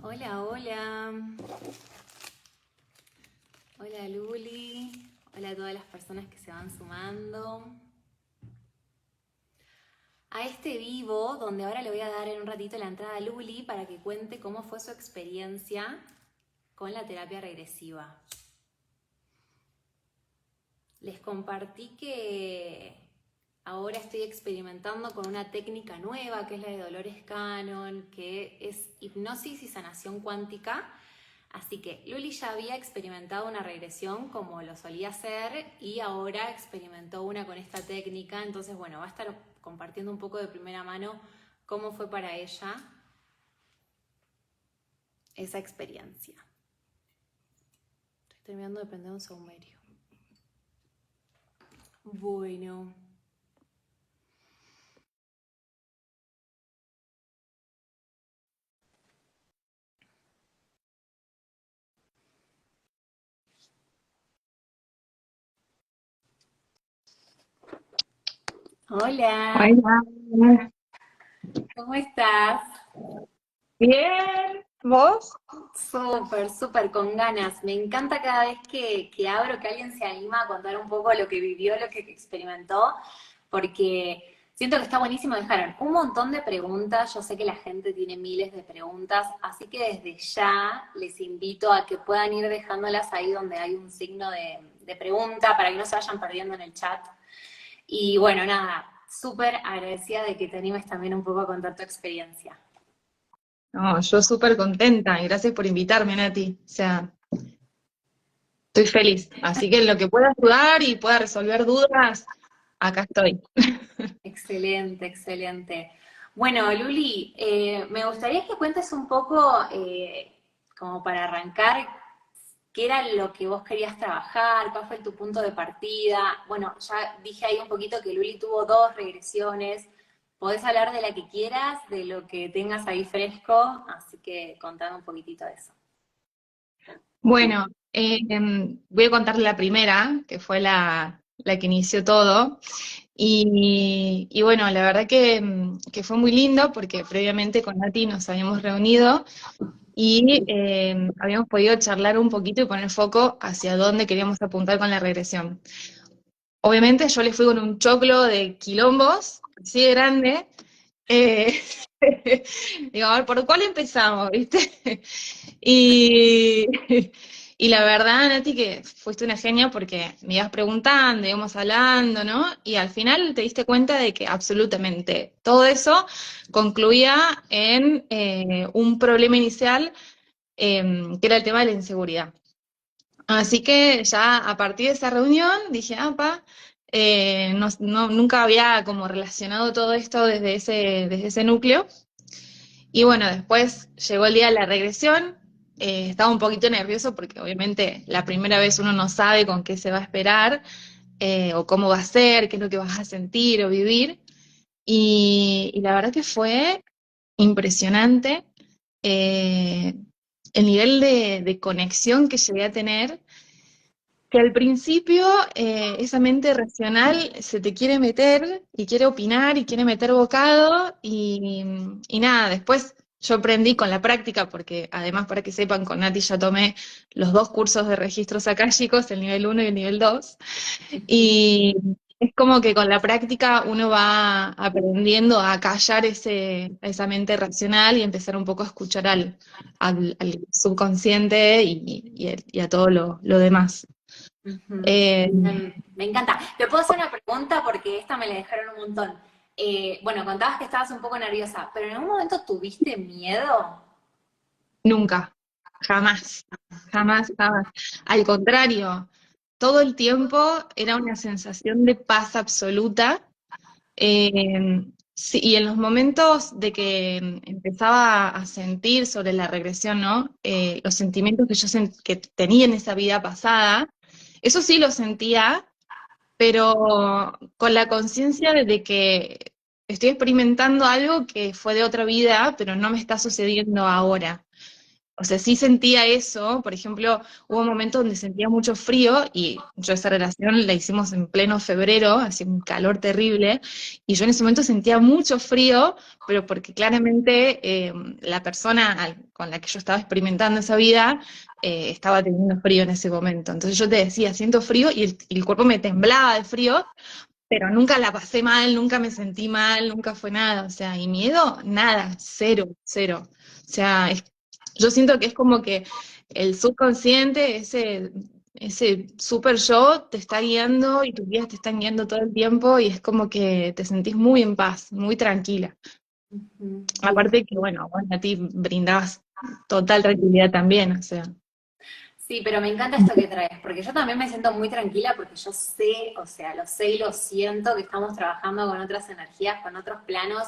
Hola, hola. Hola Luli. Hola a todas las personas que se van sumando a este vivo, donde ahora le voy a dar en un ratito la entrada a Luli para que cuente cómo fue su experiencia con la terapia regresiva. Les compartí que ahora estoy experimentando con una técnica nueva que es la de Dolores Cannon, que es hipnosis y sanación cuántica. Así que Luli ya había experimentado una regresión como lo solía hacer y ahora experimentó una con esta técnica. Entonces, bueno, va a estar compartiendo un poco de primera mano cómo fue para ella esa experiencia. Estoy terminando de prender un saumerio. Bueno. Hola, Hola. ¿cómo estás? Bien, ¿vos? Súper, súper con ganas. Me encanta cada vez que abro que alguien se anima a contar un poco lo que vivió, lo que experimentó, porque siento que está buenísimo. Dejaron un montón de preguntas. Yo sé que la gente tiene miles de preguntas, así que desde ya les invito a que puedan ir dejándolas ahí donde hay un signo de pregunta para que no se vayan perdiendo en el chat. Y bueno, nada, súper agradecida de que te animes también un poco a contar tu experiencia. No, yo súper contenta y gracias por invitarme, Nati. O sea, estoy feliz. Así que en lo que pueda ayudar y pueda resolver dudas, acá estoy. Excelente, excelente. Bueno, Luli, me gustaría que cuentes un poco, como para arrancar, qué era lo que vos querías trabajar, cuál fue tu punto de partida. Bueno, ya dije ahí un poquito que Luli tuvo dos regresiones. Podés hablar de la que quieras, de lo que tengas ahí fresco, así que contame un poquitito de eso. Bueno, voy a contarle la primera, que fue la que inició todo. Y bueno, la verdad que fue muy lindo porque previamente con Nati nos habíamos reunido y habíamos podido charlar un poquito y poner foco hacia dónde queríamos apuntar con la regresión. Obviamente yo le fui con un choclo de quilombos, así de grande. eh, Digo, a ver, ¿por cuál empezamos, viste? Y, y la verdad, Nati, que fuiste una genia porque me ibas preguntando, íbamos hablando, ¿no? Y al final te diste cuenta de que absolutamente todo eso concluía en un problema inicial, que era el tema de la inseguridad. Así que ya a partir de esa reunión dije, apa, nunca había como relacionado todo esto desde ese núcleo. Y bueno, después llegó el día de la regresión. Estaba un poquito nervioso porque obviamente la primera vez uno no sabe con qué se va a esperar, o cómo va a ser, qué es lo que vas a sentir o vivir. Y la verdad que fue impresionante, eh, el nivel de conexión que llegué a tener, que al principio esa mente racional se te quiere meter y quiere opinar y quiere meter bocado y nada, después yo aprendí con la práctica, porque además para que sepan, con Nati ya tomé los dos cursos de registros akáshicos, el nivel uno y el nivel 2 y es como que con la práctica uno va aprendiendo a callar esa mente racional y empezar un poco a escuchar al subconsciente y a todo lo demás. Ujú. Eh, Me encanta. ¿Te puedo hacer una pregunta? Porque esta me la dejaron un montón. Bueno, contabas que estabas un poco nerviosa, pero ¿en algún momento tuviste miedo? Nunca, jamás, jamás, jamás. Al contrario, todo el tiempo era una sensación de paz absoluta. Sí, y en los momentos de que empezaba a sentir sobre la regresión, ¿no? Los sentimientos que tenía en esa vida pasada, eso sí lo sentía, pero con la conciencia de que estoy experimentando algo que fue de otra vida, pero no me está sucediendo ahora. o sea, sí sentía eso. Por ejemplo, hubo un momento donde sentía mucho frío y yo esa relación la hicimos en pleno febrero, hacía un calor terrible, y yo en ese momento sentía mucho frío, pero porque claramente la persona con la que yo estaba experimentando esa vida estaba teniendo frío en ese momento. Entonces yo te decía, siento frío y el cuerpo me temblaba de frío, pero nunca la pasé mal, nunca me sentí mal, nunca fue nada, o sea, y miedo, nada, cero, cero. O sea, yo siento que es como que el subconsciente, ese super yo, te está guiando y tus guías te están guiando todo el tiempo y es como que te sentís muy en paz, muy tranquila. Ujú. Aparte que, bueno, vos a ti brindabas total tranquilidad también, o sea. Sí, pero me encanta esto que traes, porque yo también me siento muy tranquila porque yo sé, o sea, lo sé y lo siento que estamos trabajando con otras energías, con otros planos,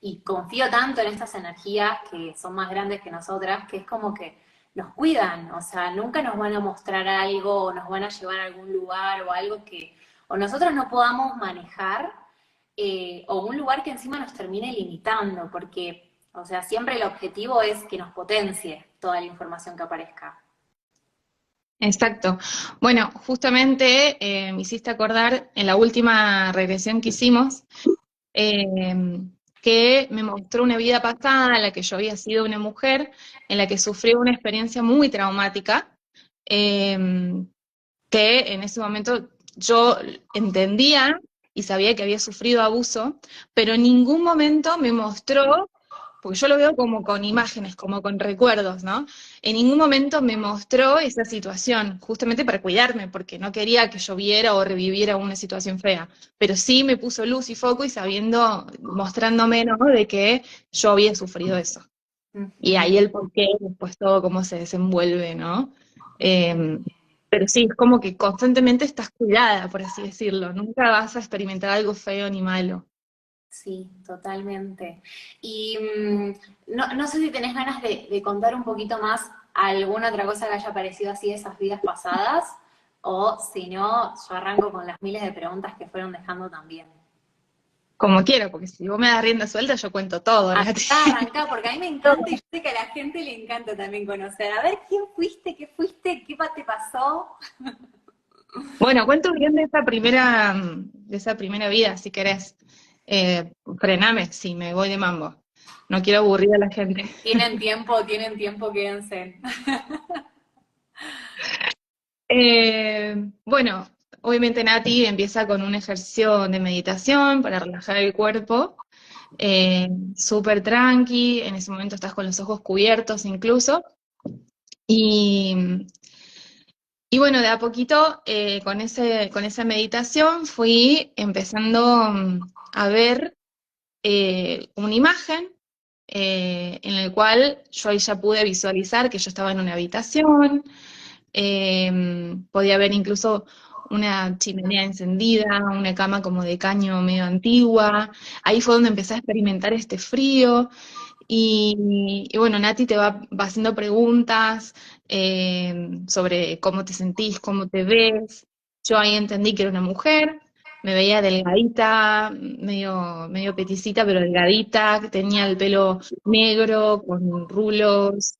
y confío tanto en estas energías que son más grandes que nosotras, que es como que nos cuidan, o sea, nunca nos van a mostrar algo o nos van a llevar a algún lugar o algo que o nosotros no podamos manejar, o un lugar que encima nos termine limitando, porque, o sea, siempre el objetivo es que nos potencie toda la información que aparezca. Exacto. Bueno, justamente me hiciste acordar en la última regresión que hicimos, eh, que me mostró una vida pasada en la que yo había sido una mujer, en la que sufrí una experiencia muy traumática, eh, que en ese momento yo entendía y sabía que había sufrido abuso, pero en ningún momento me mostró, porque yo lo veo como con imágenes, como con recuerdos, ¿no? En ningún momento me mostró esa situación, justamente para cuidarme, porque no quería que yo viera o reviviera una situación fea, pero sí me puso luz y foco y sabiendo, mostrándome, ¿no? De que yo había sufrido eso. Y Ujú. ahí el porqué, después todo cómo se desenvuelve, ¿no? Eh, pero sí, es como que constantemente estás cuidada, por así decirlo. Nunca vas a experimentar algo feo ni malo. Sí, totalmente. Y no sé si tenés ganas de contar un poquito más alguna otra cosa que haya parecido así de esas vidas pasadas, o si no, yo arranco con las miles de preguntas que fueron dejando también. Como quiera, porque si vos me das rienda suelta, yo cuento todo, Nati. Arrancá, porque a mí me encanta y yo sé que a la gente le encanta también conocer. A ver, ¿quién fuiste? ¿Qué te pasó? Bueno, cuento bien de esa primera vida, si querés. Frename si me voy de mambo. No quiero aburrir a la gente. Tienen tiempo, quédense. Bueno, obviamente Nati empieza con un ejercicio de meditación para relajar el cuerpo, súper tranqui, en ese momento estás con los ojos cubiertos incluso, y, y bueno, de a poquito con esa meditación fui empezando a ver una imagen en la cual yo ahí ya pude visualizar que yo estaba en una habitación. Podía ver incluso una chimenea encendida, una cama como de caño medio antigua. Ahí fue donde empecé a experimentar este frío. Y bueno, Nati va haciendo preguntas sobre cómo te sentís, cómo te ves. Yo ahí entendí que era una mujer, me veía delgadita, medio peticita, pero delgadita, que tenía el pelo negro, con rulos,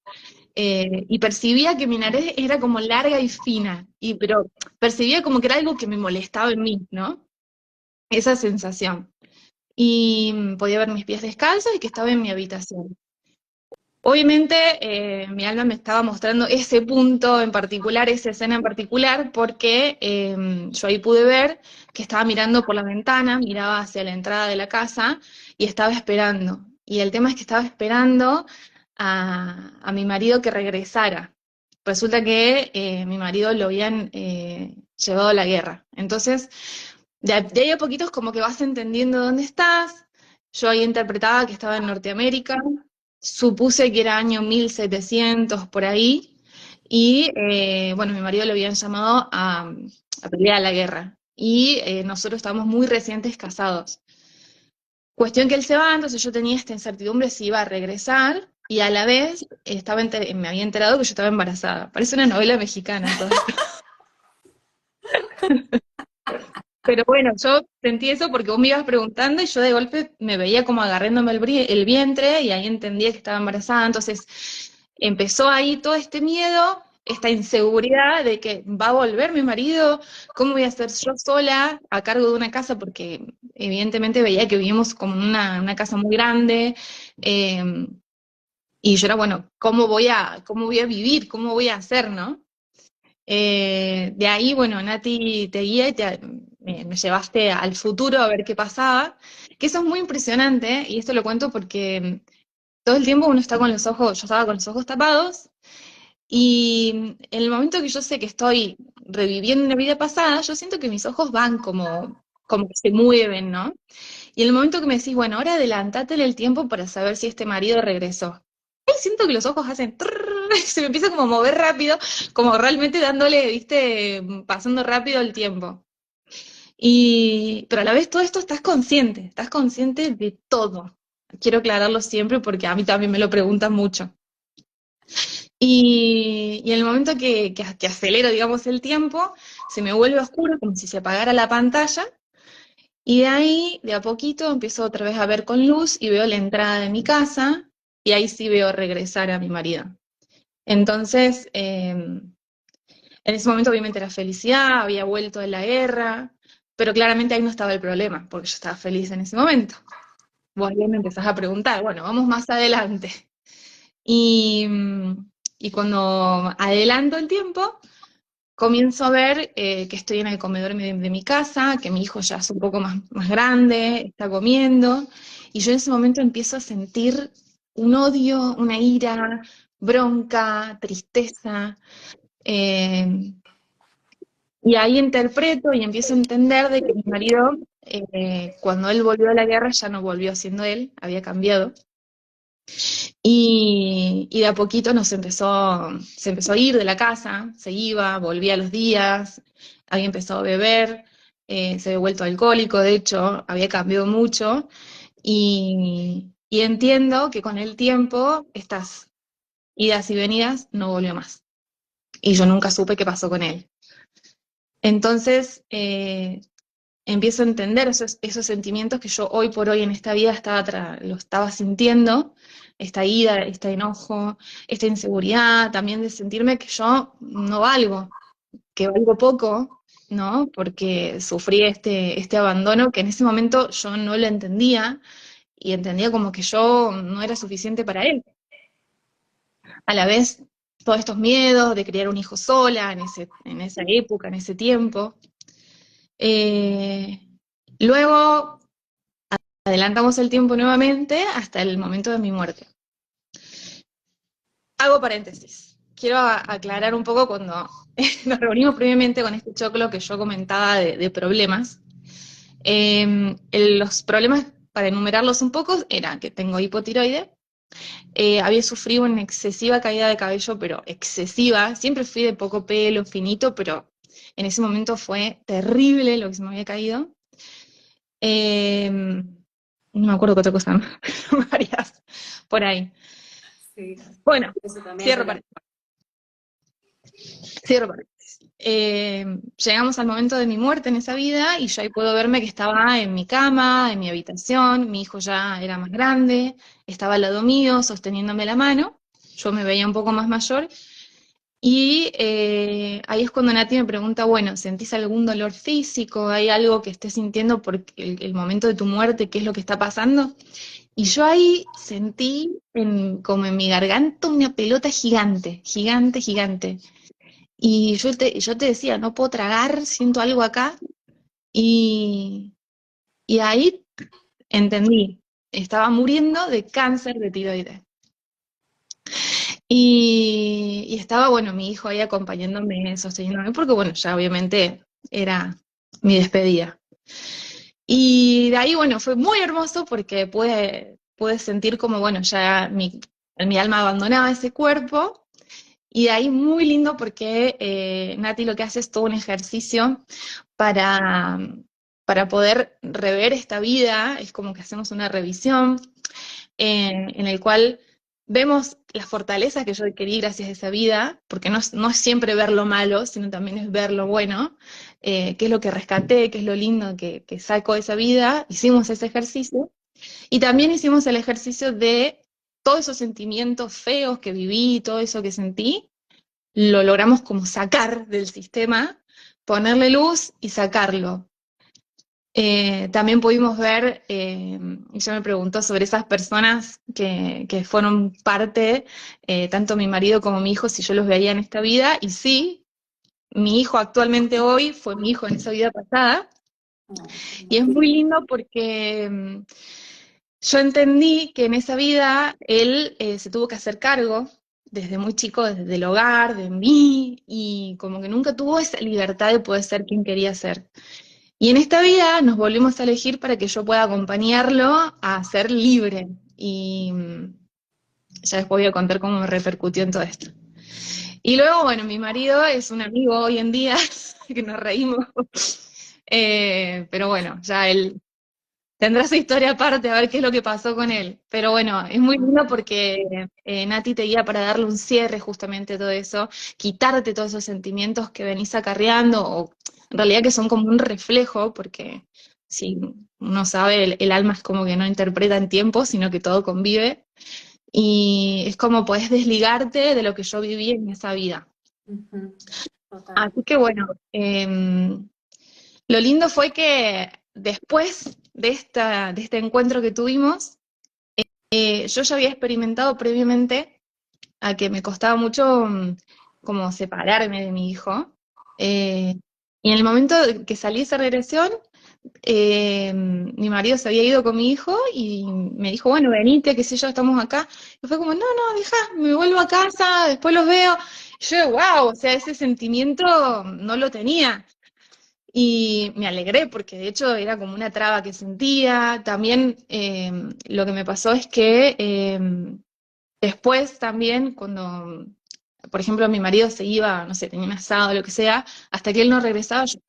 y percibía que mi nariz era como larga y fina, pero percibía como que era algo que me molestaba en mí, ¿no? Esa sensación. Y podía ver mis pies descalzos y que estaba en mi habitación. Obviamente, mi alma me estaba mostrando ese punto en particular, esa escena en particular, porque yo ahí pude ver que estaba mirando por la ventana, miraba hacia la entrada de la casa y estaba esperando. Y el tema es que estaba esperando a mi marido que regresara. Resulta que mi marido lo habían llevado a la guerra. Entonces, de ahí a poquitos como que vas entendiendo dónde estás. Yo ahí interpretaba que estaba en Norteamérica, supuse que era año 1700 por ahí, y bueno, mi marido lo habían llamado a pelear a la guerra. Y nosotros estábamos muy recientes casados. Cuestión que él se va, entonces yo tenía esta incertidumbre si iba a regresar, y a la vez me había enterado que yo estaba embarazada. Parece una novela mexicana todo esto. Pero bueno, yo sentí eso porque vos me ibas preguntando y yo de golpe me veía como agarrándome el vientre y ahí entendía que estaba embarazada. Entonces, empezó ahí todo este miedo, esta inseguridad de que va a volver mi marido, ¿cómo voy a ser yo sola a cargo de una casa? Porque evidentemente veía que vivíamos como en una casa muy grande, eh, y yo era, bueno, cómo voy a vivir? ¿Cómo voy a hacer, no? De ahí, bueno, Nati te guía y me llevaste al futuro a ver qué pasaba, que eso es muy impresionante, y esto lo cuento porque todo el tiempo uno está con los ojos, yo estaba con los ojos tapados, y en el momento que yo sé que estoy reviviendo una vida pasada, yo siento que mis ojos van como que se mueven, ¿no? Y en el momento que me decís, bueno, ahora adelantate en el tiempo para saber si este marido regresó. Ahí siento que los ojos hacen trrr, se me empieza como a mover rápido, como realmente dándole, viste, pasando rápido el tiempo. Pero a la vez todo esto estás consciente de todo. Quiero aclararlo siempre porque a mí también me lo preguntan mucho. Y en el momento que acelero, digamos, el tiempo, se me vuelve oscuro, como si se apagara la pantalla, y de ahí, de a poquito, empiezo otra vez a ver con luz y veo la entrada de mi casa, y ahí sí veo regresar a mi marido. Entonces, en ese momento obviamente era felicidad, había vuelto de la guerra, pero claramente ahí no estaba el problema, porque yo estaba feliz en ese momento. Vos bien me empezás a preguntar, bueno, vamos más adelante. Y, y cuando adelanto el tiempo, comienzo a ver que estoy en el comedor de mi casa, que mi hijo ya es un poco más grande, está comiendo, y yo en ese momento empiezo a sentir un odio, una ira, bronca, tristeza, eh, y ahí interpreto y empiezo a entender de que mi marido, cuando él volvió a la guerra, ya no volvió siendo él, había cambiado. Y de a poquito se empezó a ir de la casa, se iba, volvía a los días, había empezado a beber, se había vuelto alcohólico, de hecho, había cambiado mucho. Y entiendo que con el tiempo, estas idas y venidas no volvió más. Y yo nunca supe qué pasó con él. Entonces, empiezo a entender esos sentimientos que yo hoy por hoy en esta vida lo estaba sintiendo, esta ira, este enojo, esta inseguridad, también de sentirme que yo no valgo, que valgo poco, ¿no? Porque sufrí este abandono que en ese momento yo no lo entendía y entendía como que yo no era suficiente para él. A la vez, todos estos miedos de criar un hijo sola en esa época, en ese tiempo. Eh, Luego adelantamos el tiempo nuevamente hasta el momento de mi muerte. Hago paréntesis. Quiero aclarar un poco cuando nos reunimos previamente con este choclo que yo comentaba de problemas. Los problemas, para enumerarlos un poco, era que tengo hipotiroide, había sufrido una excesiva caída de cabello, pero excesiva. Siempre fui de poco pelo, finito, pero en ese momento fue terrible lo que se me había caído. Eh, no me acuerdo qué otra cosa, varias por ahí. Sí, Bueno, eso también cierro te lo... paréntesis. Cierro paréntesis. Llegamos al momento de mi muerte en esa vida y yo ahí puedo verme que estaba en mi cama, en mi habitación, mi hijo ya era más grande, estaba al lado mío sosteniéndome la mano, yo me veía un poco más mayor y ahí es cuando Nati me pregunta, bueno, ¿sentís algún dolor físico? ¿Hay algo que estés sintiendo por el momento de tu muerte? ¿Qué es lo que está pasando? Y yo ahí sentí como en mi garganta una pelota gigante, gigante, gigante. Y yo te decía, no puedo tragar, siento algo acá. Y, y ahí entendí, estaba muriendo de cáncer de tiroides. Y estaba, bueno, mi hijo ahí acompañándome, sosteniéndome, porque bueno, ya obviamente era mi despedida. Y de ahí, bueno, fue muy hermoso porque pude sentir como, bueno, ya mi alma abandonaba ese cuerpo. Y de ahí muy lindo porque Nati lo que hace es todo un ejercicio para, para poder rever esta vida, es como que hacemos una revisión en el cual vemos las fortalezas que yo adquirí gracias a esa vida, porque no es siempre ver lo malo, sino también es ver lo bueno, qué es lo que rescaté, qué es lo lindo que saco de esa vida, hicimos ese ejercicio, y también hicimos el ejercicio de todos esos sentimientos feos que viví, todo eso que sentí, lo logramos como sacar del sistema, ponerle luz y sacarlo. También pudimos ver, ella me preguntó sobre esas personas que fueron parte, tanto mi marido como mi hijo, si yo los veía en esta vida, y sí, mi hijo actualmente hoy fue mi hijo en esa vida pasada, Ay, qué y es hermoso. muy lindo porque yo entendí que en esa vida él se tuvo que hacer cargo desde muy chico, desde el hogar, de mí, y como que nunca tuvo esa libertad de poder ser quien quería ser. Y en esta vida nos volvimos a elegir para que yo pueda acompañarlo a ser libre. Y ya después voy a contar cómo me repercutió en todo esto. Y luego, bueno, mi marido es un amigo hoy en día, que nos reímos. Pero bueno, ya él tendrá su historia aparte, a ver qué es lo que pasó con él. Pero bueno, es muy lindo porque Nati te guía para darle un cierre justamente a todo eso, quitarte todos esos sentimientos que venís acarreando, o en realidad que son como un reflejo, porque si uno sabe, el alma es como que no interpreta en tiempo, sino que todo convive. Y es como podés desligarte de lo que yo viví en esa vida. Ujú, total. Así que bueno, lo lindo fue que después de este encuentro que tuvimos, yo ya había experimentado previamente a que me costaba mucho como separarme de mi hijo. Eh, y en el momento de que salí de esa regresión, mi marido se había ido con mi hijo y me dijo, bueno, venite, qué sé yo, estamos acá. Y fue como, no, no, deja, me vuelvo a casa, después los veo. Y yo, wow, o sea, ese sentimiento no lo tenía. Y me alegré porque de hecho era como una traba que sentía. También lo que me pasó es que después también cuando, por ejemplo, mi marido se iba, no sé, tenía un asado o lo que sea, hasta que él no regresaba yo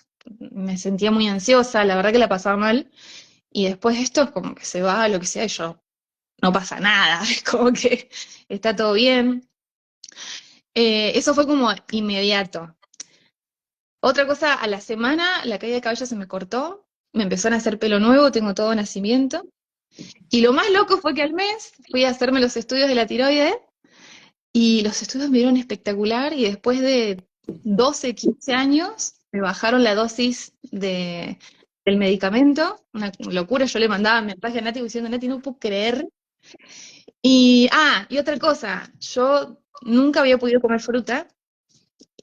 me sentía muy ansiosa, la verdad que la pasaba mal. Y después esto es como que se va, lo que sea, y yo no pasa nada, es como que está todo bien. Eso fue como inmediato. Otra cosa, a la semana la caída de cabello se me cortó, me empezó a nacer pelo nuevo, tengo todo nacimiento. Y lo más loco fue que al mes fui a hacerme los estudios de la tiroides y los estudios me dieron espectacular y después de 12, 15 años me bajaron la dosis del medicamento, una locura, yo le mandaba mensaje a Nati diciendo, Nati, no puedo creer. Y otra cosa, yo nunca había podido comer fruta,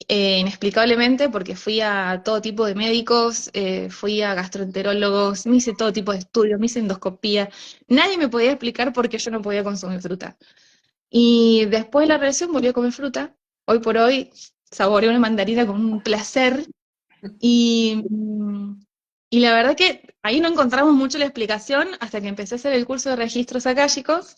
inexplicablemente, porque fui a todo tipo de médicos, fui a gastroenterólogos, me hice todo tipo de estudios, me hice endoscopía. Nadie me podía explicar por qué yo no podía consumir fruta. Y después de la relación volví a comer fruta. Hoy por hoy saboreo una mandarina con un placer. Y, y la verdad que ahí no encontramos mucho la explicación hasta que empecé a hacer el curso de registros akáshicos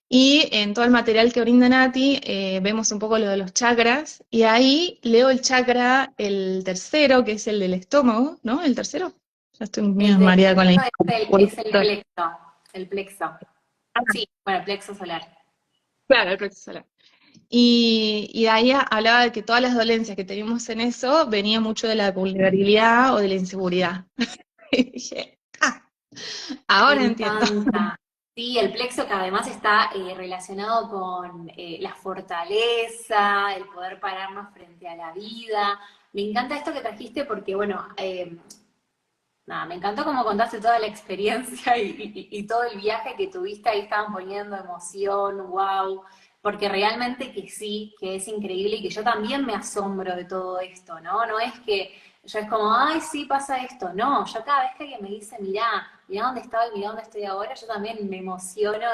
y en todo el material que brinda Nati vemos un poco lo de los chakras y ahí leo el chakra, el tercero, que es el del estómago, ¿no? El tercero. Ya estoy muy El mareada con la tercero es el información. plexo, el plexo. Sí, bueno, el plexo solar. Claro, el plexo solar. Y de ahí hablaba de que todas las dolencias que teníamos en eso venía mucho de la vulnerabilidad o de la inseguridad. Y dije, Me ahora entiendo. encanta. Sí, el plexo que además está relacionado con la fortaleza, el poder pararnos frente a la vida. Me encanta esto que trajiste porque, bueno, nada, me encantó cómo contaste toda la experiencia y todo el viaje que tuviste, ahí estaban poniendo emoción, wow, porque realmente que sí, que es increíble y que yo también me asombro de todo esto, ¿no? No es que yo es como, ay, sí pasa esto, no, yo cada vez que alguien me dice, mirá dónde estaba y mirá dónde estoy ahora, yo también me emociono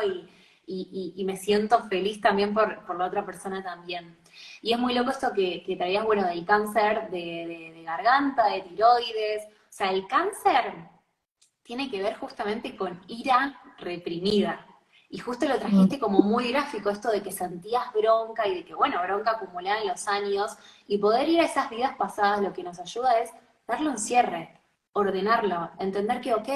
y me siento feliz también por la otra persona también. Y es muy loco esto que traías, bueno, del cáncer de garganta, de tiroides, o sea, el cáncer tiene que ver justamente con ira reprimida. Y justo lo Mm, trajiste como muy gráfico, esto de que sentías bronca y de que, bueno, bronca acumulada en los años, y poder ir a esas vidas pasadas lo que nos ayuda es darle un cierre, ordenarlo, entender que, ok,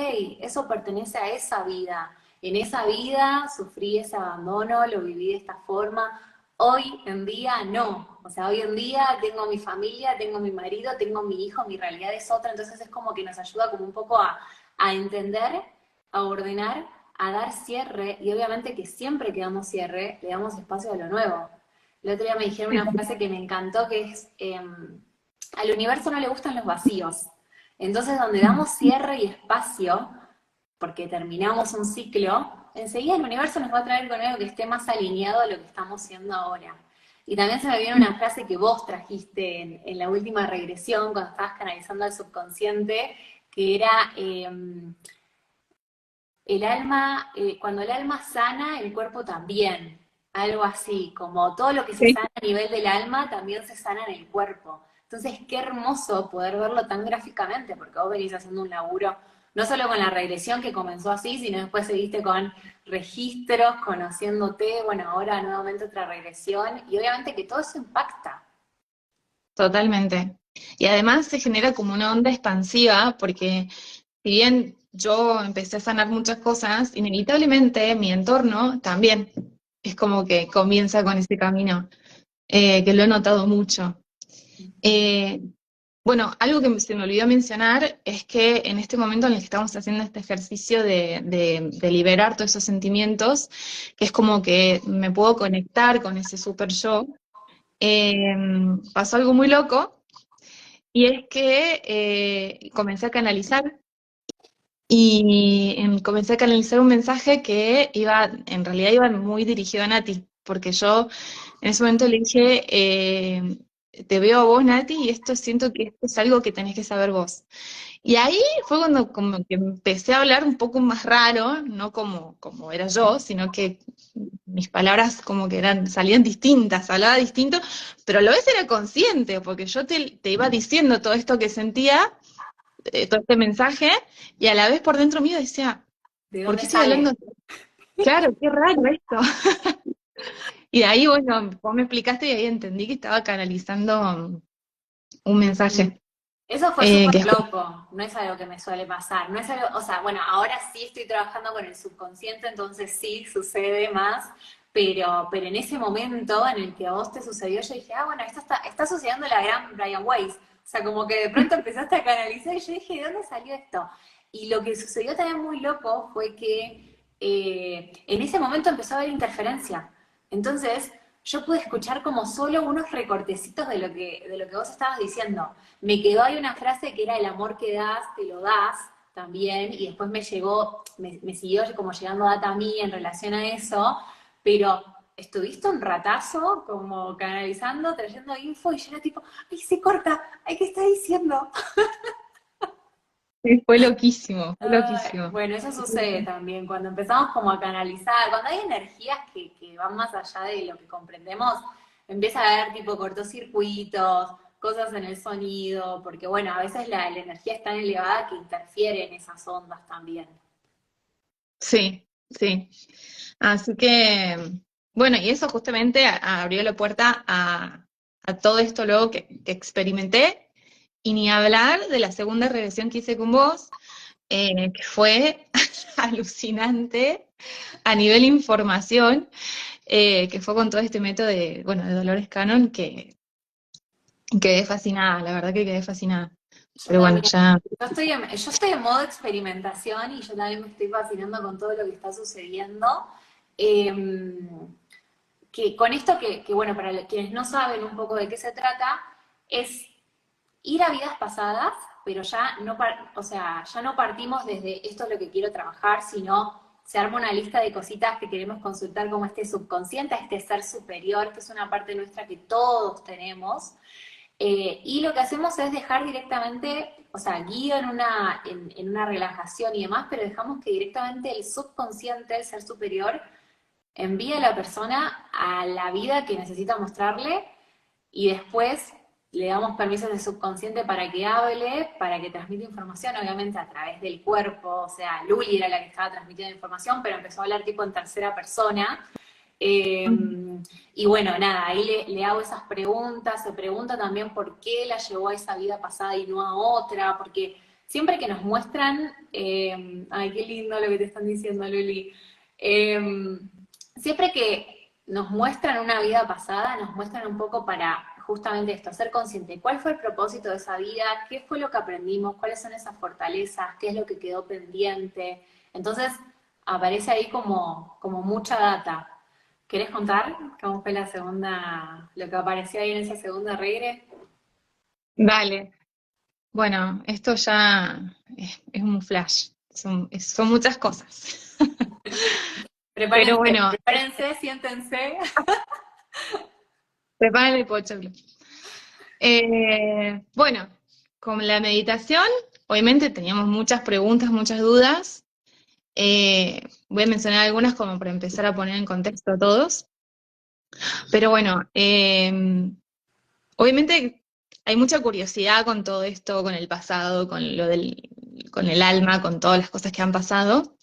eso pertenece a esa vida. En esa vida sufrí ese abandono, lo viví de esta forma. Hoy en día no. O sea, hoy en día tengo mi familia, tengo mi marido, tengo mi hijo, mi realidad es otra. Entonces es como que nos ayuda como un poco a entender, a ordenar, a dar cierre, y obviamente que siempre que damos cierre, le damos espacio a lo nuevo. El otro día me dijeron una frase que me encantó, que es, al universo no le gustan los vacíos. Entonces, donde damos cierre y espacio, porque terminamos un ciclo, enseguida el universo nos va a traer con algo que esté más alineado a lo que estamos siendo ahora. Y también se me viene una frase que vos trajiste en la última regresión, cuando estabas canalizando al subconsciente, que era el alma, cuando el alma sana, el cuerpo también. Algo así, como todo lo que se Sí. sana a nivel del alma, también se sana en el cuerpo. Entonces, qué hermoso poder verlo tan gráficamente, porque vos venís haciendo un laburo, no solo con la regresión que comenzó así, sino después seguiste con registros, conociéndote, bueno, ahora nuevamente otra regresión, y obviamente que todo eso impacta. Totalmente. Y además se genera como una onda expansiva, porque si bien yo empecé a sanar muchas cosas, inevitablemente mi entorno también es como que comienza con ese camino, que lo he notado mucho. Eh, bueno, algo que se me olvidó mencionar es que en este momento en el que estamos haciendo este ejercicio de liberar todos esos sentimientos, que es como que me puedo conectar con ese super yo, eh, pasó algo muy loco. Y es que comencé a canalizar y comencé a canalizar un mensaje que iba, en realidad iba muy dirigido a Nati, porque yo en ese momento le dije, te veo a vos, Nati, y esto siento que esto es algo que tenés que saber vos. Y ahí fue cuando como que empecé a hablar un poco más raro, no como era yo, sino que mis palabras como que salían distintas, hablaba distinto, pero a la vez era consciente, porque yo te iba diciendo todo esto que sentía, todo este mensaje, y a la vez por dentro mío decía, ¿De ¿por dónde qué estoy hablando? sale? Claro, qué raro esto. Y de ahí, bueno, vos me explicaste y ahí entendí que estaba canalizando un mensaje. Eso fue súper Que loco, no es algo que me suele pasar, no es algo, o sea, bueno, ahora sí estoy trabajando con el subconsciente, entonces sí sucede más, pero en ese momento en el que a vos te sucedió, yo dije, ah, bueno, esto está sucediendo la gran Brian Weiss, o sea, como que de pronto empezaste a canalizar y yo dije, ¿de dónde salió esto? Y lo que sucedió también muy loco fue que en ese momento empezó a haber interferencia, entonces yo pude escuchar como solo unos recortecitos de lo que vos estabas diciendo. Me quedó ahí una frase que era el amor que das, te lo das también, y después me llegó, me siguió como llegando data a mí en relación a eso, pero estuviste un ratazo como canalizando, trayendo info, y yo era tipo, ay, se corta, ay, ¿qué está diciendo? sí, fue loquísimo, fue Ay, loquísimo. bueno, eso sucede también, cuando empezamos como a canalizar, cuando hay energías que van más allá de lo que comprendemos, empieza a haber tipo cortocircuitos, cosas en el sonido, porque bueno, a veces la energía es tan elevada que interfiere en esas ondas también. Sí, sí. Así que, bueno, y eso justamente abrió la puerta a todo esto luego que experimenté, y ni hablar de la segunda regresión que hice con vos, que fue alucinante a nivel información, que fue con todo este método de, bueno, de Dolores Cannon, que quedé fascinada, la verdad que quedé fascinada. Yo Pero bueno, también. ya, Yo estoy en modo experimentación y yo también me estoy fascinando con todo lo que está sucediendo. Eh, que con esto que, bueno, para quienes no saben un poco de qué se trata, es ir a vidas pasadas, pero ya no, o sea, ya no partimos desde esto es lo que quiero trabajar, sino se arma una lista de cositas que queremos consultar como este subconsciente, este ser superior, que es una parte nuestra que todos tenemos. Y lo que hacemos es dejar directamente, o sea, guío en una relajación y demás, pero dejamos que directamente el subconsciente, el ser superior, envía a la persona a la vida que necesita mostrarle y después le damos permiso al subconsciente para que hable, para que transmita información, obviamente a través del cuerpo, o sea, Luli era la que estaba transmitiendo información, pero empezó a hablar tipo en tercera persona. Eh, y bueno, nada, ahí le hago esas preguntas, se pregunta también por qué la llevó a esa vida pasada y no a otra, porque siempre que nos muestran, ay, qué lindo lo que te están diciendo, Luli, eh, siempre que nos muestran una vida pasada, nos muestran un poco para justamente esto, ser consciente, cuál fue el propósito de esa vida, qué fue lo que aprendimos, cuáles son esas fortalezas, qué es lo que quedó pendiente. Entonces, aparece ahí como mucha data. ¿Querés contar cómo fue la segunda, lo que apareció ahí en esa segunda regre? Dale. Bueno, esto ya es un flash, son muchas cosas. Pero Prepárense, bueno, prepárense, siéntense. prepara el pochoclo. Bueno, con la meditación, obviamente teníamos muchas preguntas, muchas dudas. Voy a mencionar algunas como para empezar a poner en contexto a todos. Pero bueno, obviamente hay mucha curiosidad con todo esto, con el pasado, con el alma, con todas las cosas que han pasado.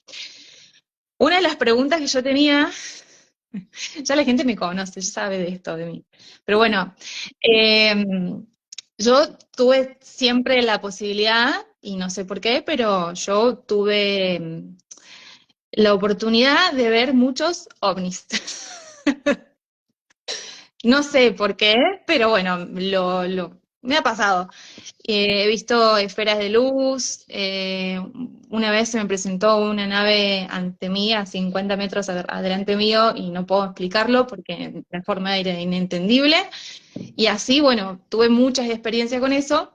Una de las preguntas que yo tenía, ya la gente me conoce, ya sabe de esto de mí. Pero bueno, eh, yo tuve siempre la posibilidad, y no sé por qué, pero yo tuve la oportunidad de ver muchos ovnis. No sé por qué, pero bueno, me ha pasado. He visto esferas de luz, una vez se me presentó una nave ante mí a 50 metros adelante mío y no puedo explicarlo porque la forma era inentendible. Y así, bueno, tuve muchas experiencias con eso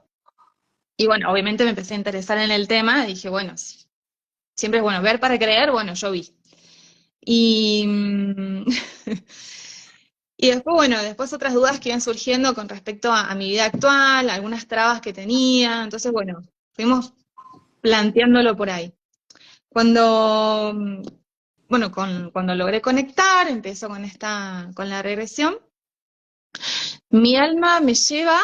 y bueno, obviamente me empecé a interesar en el tema y dije, bueno, siempre es bueno ver para creer, bueno, yo vi. Y, y después, bueno, después otras dudas que iban surgiendo con respecto a mi vida actual, algunas trabas que tenía, entonces, bueno, fuimos planteándolo por ahí. Cuando, bueno, cuando logré conectar, empezó con la regresión, mi alma me lleva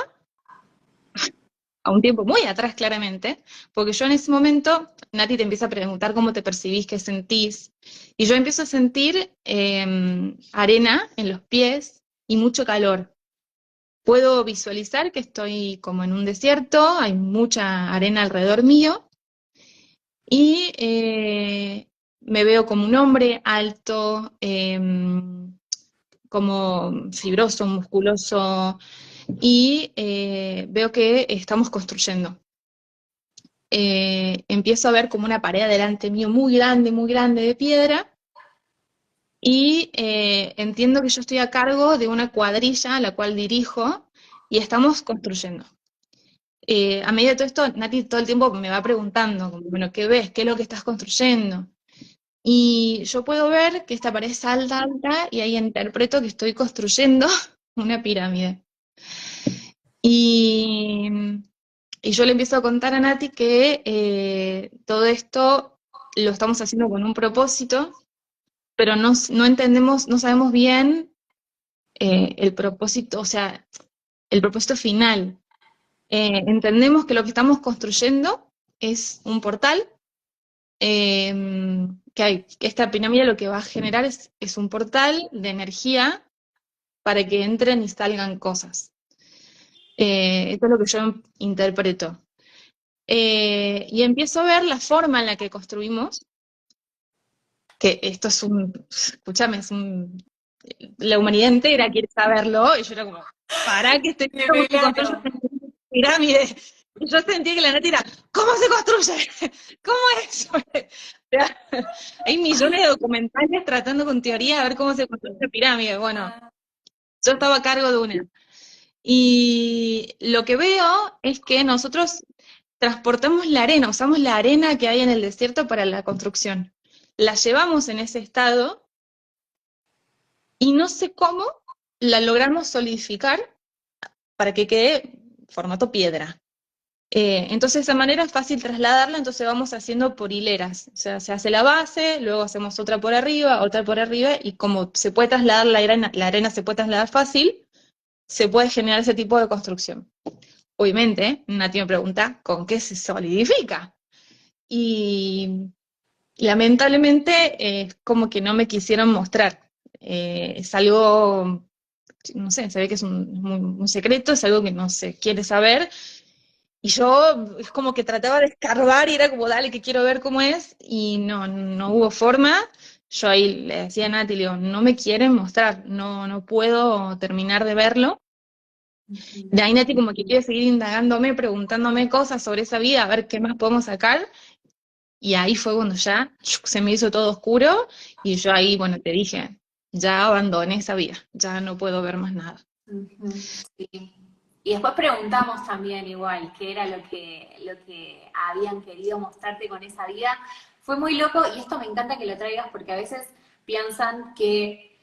a un tiempo muy atrás claramente, porque yo en ese momento, Nati te empieza a preguntar cómo te percibís, qué sentís, y yo empiezo a sentir arena en los pies y mucho calor. Puedo visualizar que estoy como en un desierto, hay mucha arena alrededor mío, y me veo como un hombre alto, como fibroso, musculoso, y veo que estamos construyendo. Empiezo a ver como una pared delante mío muy grande de piedra, y entiendo que yo estoy a cargo de una cuadrilla a la cual dirijo, y estamos construyendo. A medida de todo esto, Nati todo el tiempo me va preguntando, como, bueno, ¿qué ves? ¿Qué es lo que estás construyendo? Y yo puedo ver que esta pared es alta, alta, y ahí interpreto que estoy construyendo una pirámide. Y, y yo le empiezo a contar a Nati que todo esto lo estamos haciendo con un propósito, pero no entendemos, no sabemos bien el propósito, o sea, el propósito final. Entendemos que lo que estamos construyendo es un portal, que esta pirámide lo que va a generar es un portal de energía para que entren y salgan cosas. Esto es lo que yo interpreto. Y empiezo a ver la forma en la que construimos, que esto es escúchame, la humanidad entera quiere saberlo, y yo era como, ¿para qué estoy viendo cómo se construye Revelalo. una pirámide? Y yo sentía que la neta era, ¿cómo se construye? ¿Cómo es eso? O sea, hay millones de documentales tratando con teoría a ver cómo se construye una pirámide. Bueno, Ah, yo estaba a cargo de una. Y lo que veo es que nosotros transportamos la arena, usamos la arena que hay en el desierto para la construcción. La llevamos en ese estado y no sé cómo la logramos solidificar para que quede formato piedra. Entonces, de esa manera es fácil trasladarla, entonces vamos haciendo por hileras. O sea, se hace la base, luego hacemos otra por arriba, y como se puede trasladar la arena se puede trasladar fácil, se puede generar ese tipo de construcción. Obviamente, Nati me pregunta, ¿con qué se solidifica? Y lamentablemente es como que no me quisieron mostrar. Es algo, no sé, se ve que es un secreto, es algo que no se quiere saber. Y yo es como que trataba de escarbar y era como, dale, que quiero ver cómo es, y no hubo forma. Yo ahí le decía a Nati, le digo, no me quieren mostrar, no puedo terminar de verlo. De ahí Nati como que quiere seguir indagándome, preguntándome cosas sobre esa vida, a ver qué más podemos sacar. y ahí fue cuando ya se me hizo todo oscuro, y yo ahí, bueno, te dije, ya abandoné esa vida, ya no puedo ver más nada. Ujú, sí. Y después preguntamos también igual qué era lo que habían querido mostrarte con esa vida. Fue muy loco y esto me encanta que lo traigas porque a veces piensan que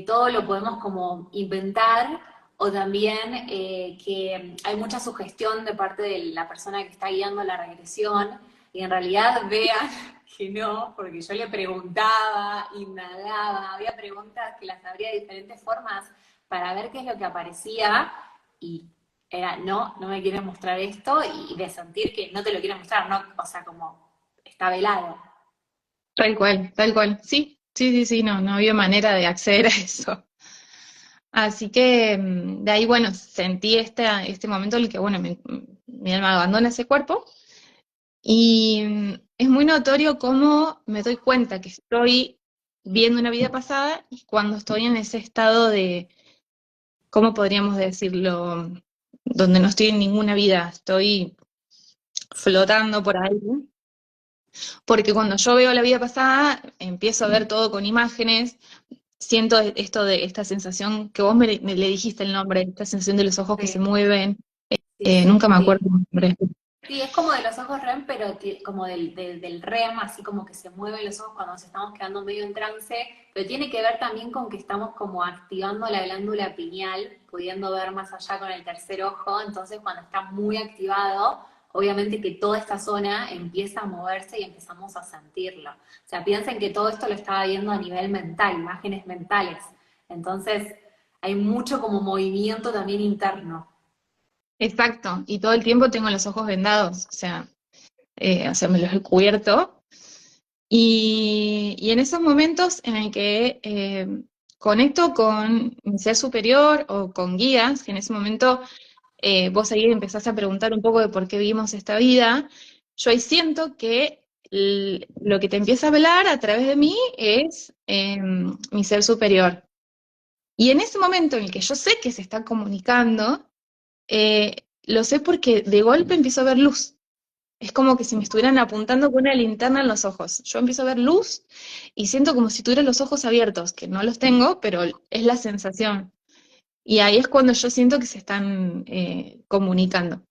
todo lo podemos como inventar o también que hay mucha sugestión de parte de la persona que está guiando la regresión y en realidad vean que no, porque yo le preguntaba, indagaba, había preguntas que las abría de diferentes formas para ver qué es lo que aparecía y era, no, no me quieren mostrar esto y de sentir que no te lo quieren mostrar, no, o sea, como está velado. Tal cual, sí, sí, sí, sí, no, no había manera de acceder a eso. Así que de ahí, bueno, sentí este momento en el que, bueno, mi alma abandona ese cuerpo. Y es muy notorio cómo me doy cuenta que estoy viendo una vida pasada y cuando estoy en ese estado de, ¿cómo podríamos decirlo? Donde no estoy en ninguna vida, estoy flotando por ahí. Porque cuando yo veo la vida pasada, empiezo a ver todo con imágenes, siento esto de esta sensación que vos me le dijiste el nombre, esta sensación de los ojos que se Sí, mueven, sí, sí, nunca me sí. acuerdo el nombre. Sí, es como de los ojos REM, pero como del REM, así como que se mueven los ojos cuando nos estamos quedando medio en trance, pero tiene que ver también con que estamos como activando la glándula pineal, pudiendo ver más allá con el tercer ojo, entonces cuando está muy activado, obviamente que toda esta zona empieza a moverse y empezamos a sentirlo. O sea, piensen que todo esto lo estaba viendo a nivel mental, imágenes mentales, entonces hay mucho como movimiento también interno. Exacto, y todo el tiempo tengo los ojos vendados, o sea, me los he cubierto. Y en esos momentos en el que conecto con mi ser superior o con guías, que en ese momento vos ahí empezás a preguntar un poco de por qué vivimos esta vida, yo ahí siento que lo que te empieza a hablar a través de mí es mi ser superior. Y en ese momento en el que yo sé que se está comunicando, lo sé porque de golpe empiezo a ver luz. Es como que si me estuvieran apuntando con una linterna en los ojos. Yo empiezo a ver luz y siento como si tuviera los ojos abiertos, que no los tengo, pero es la sensación. Y ahí es cuando yo siento que se están comunicando.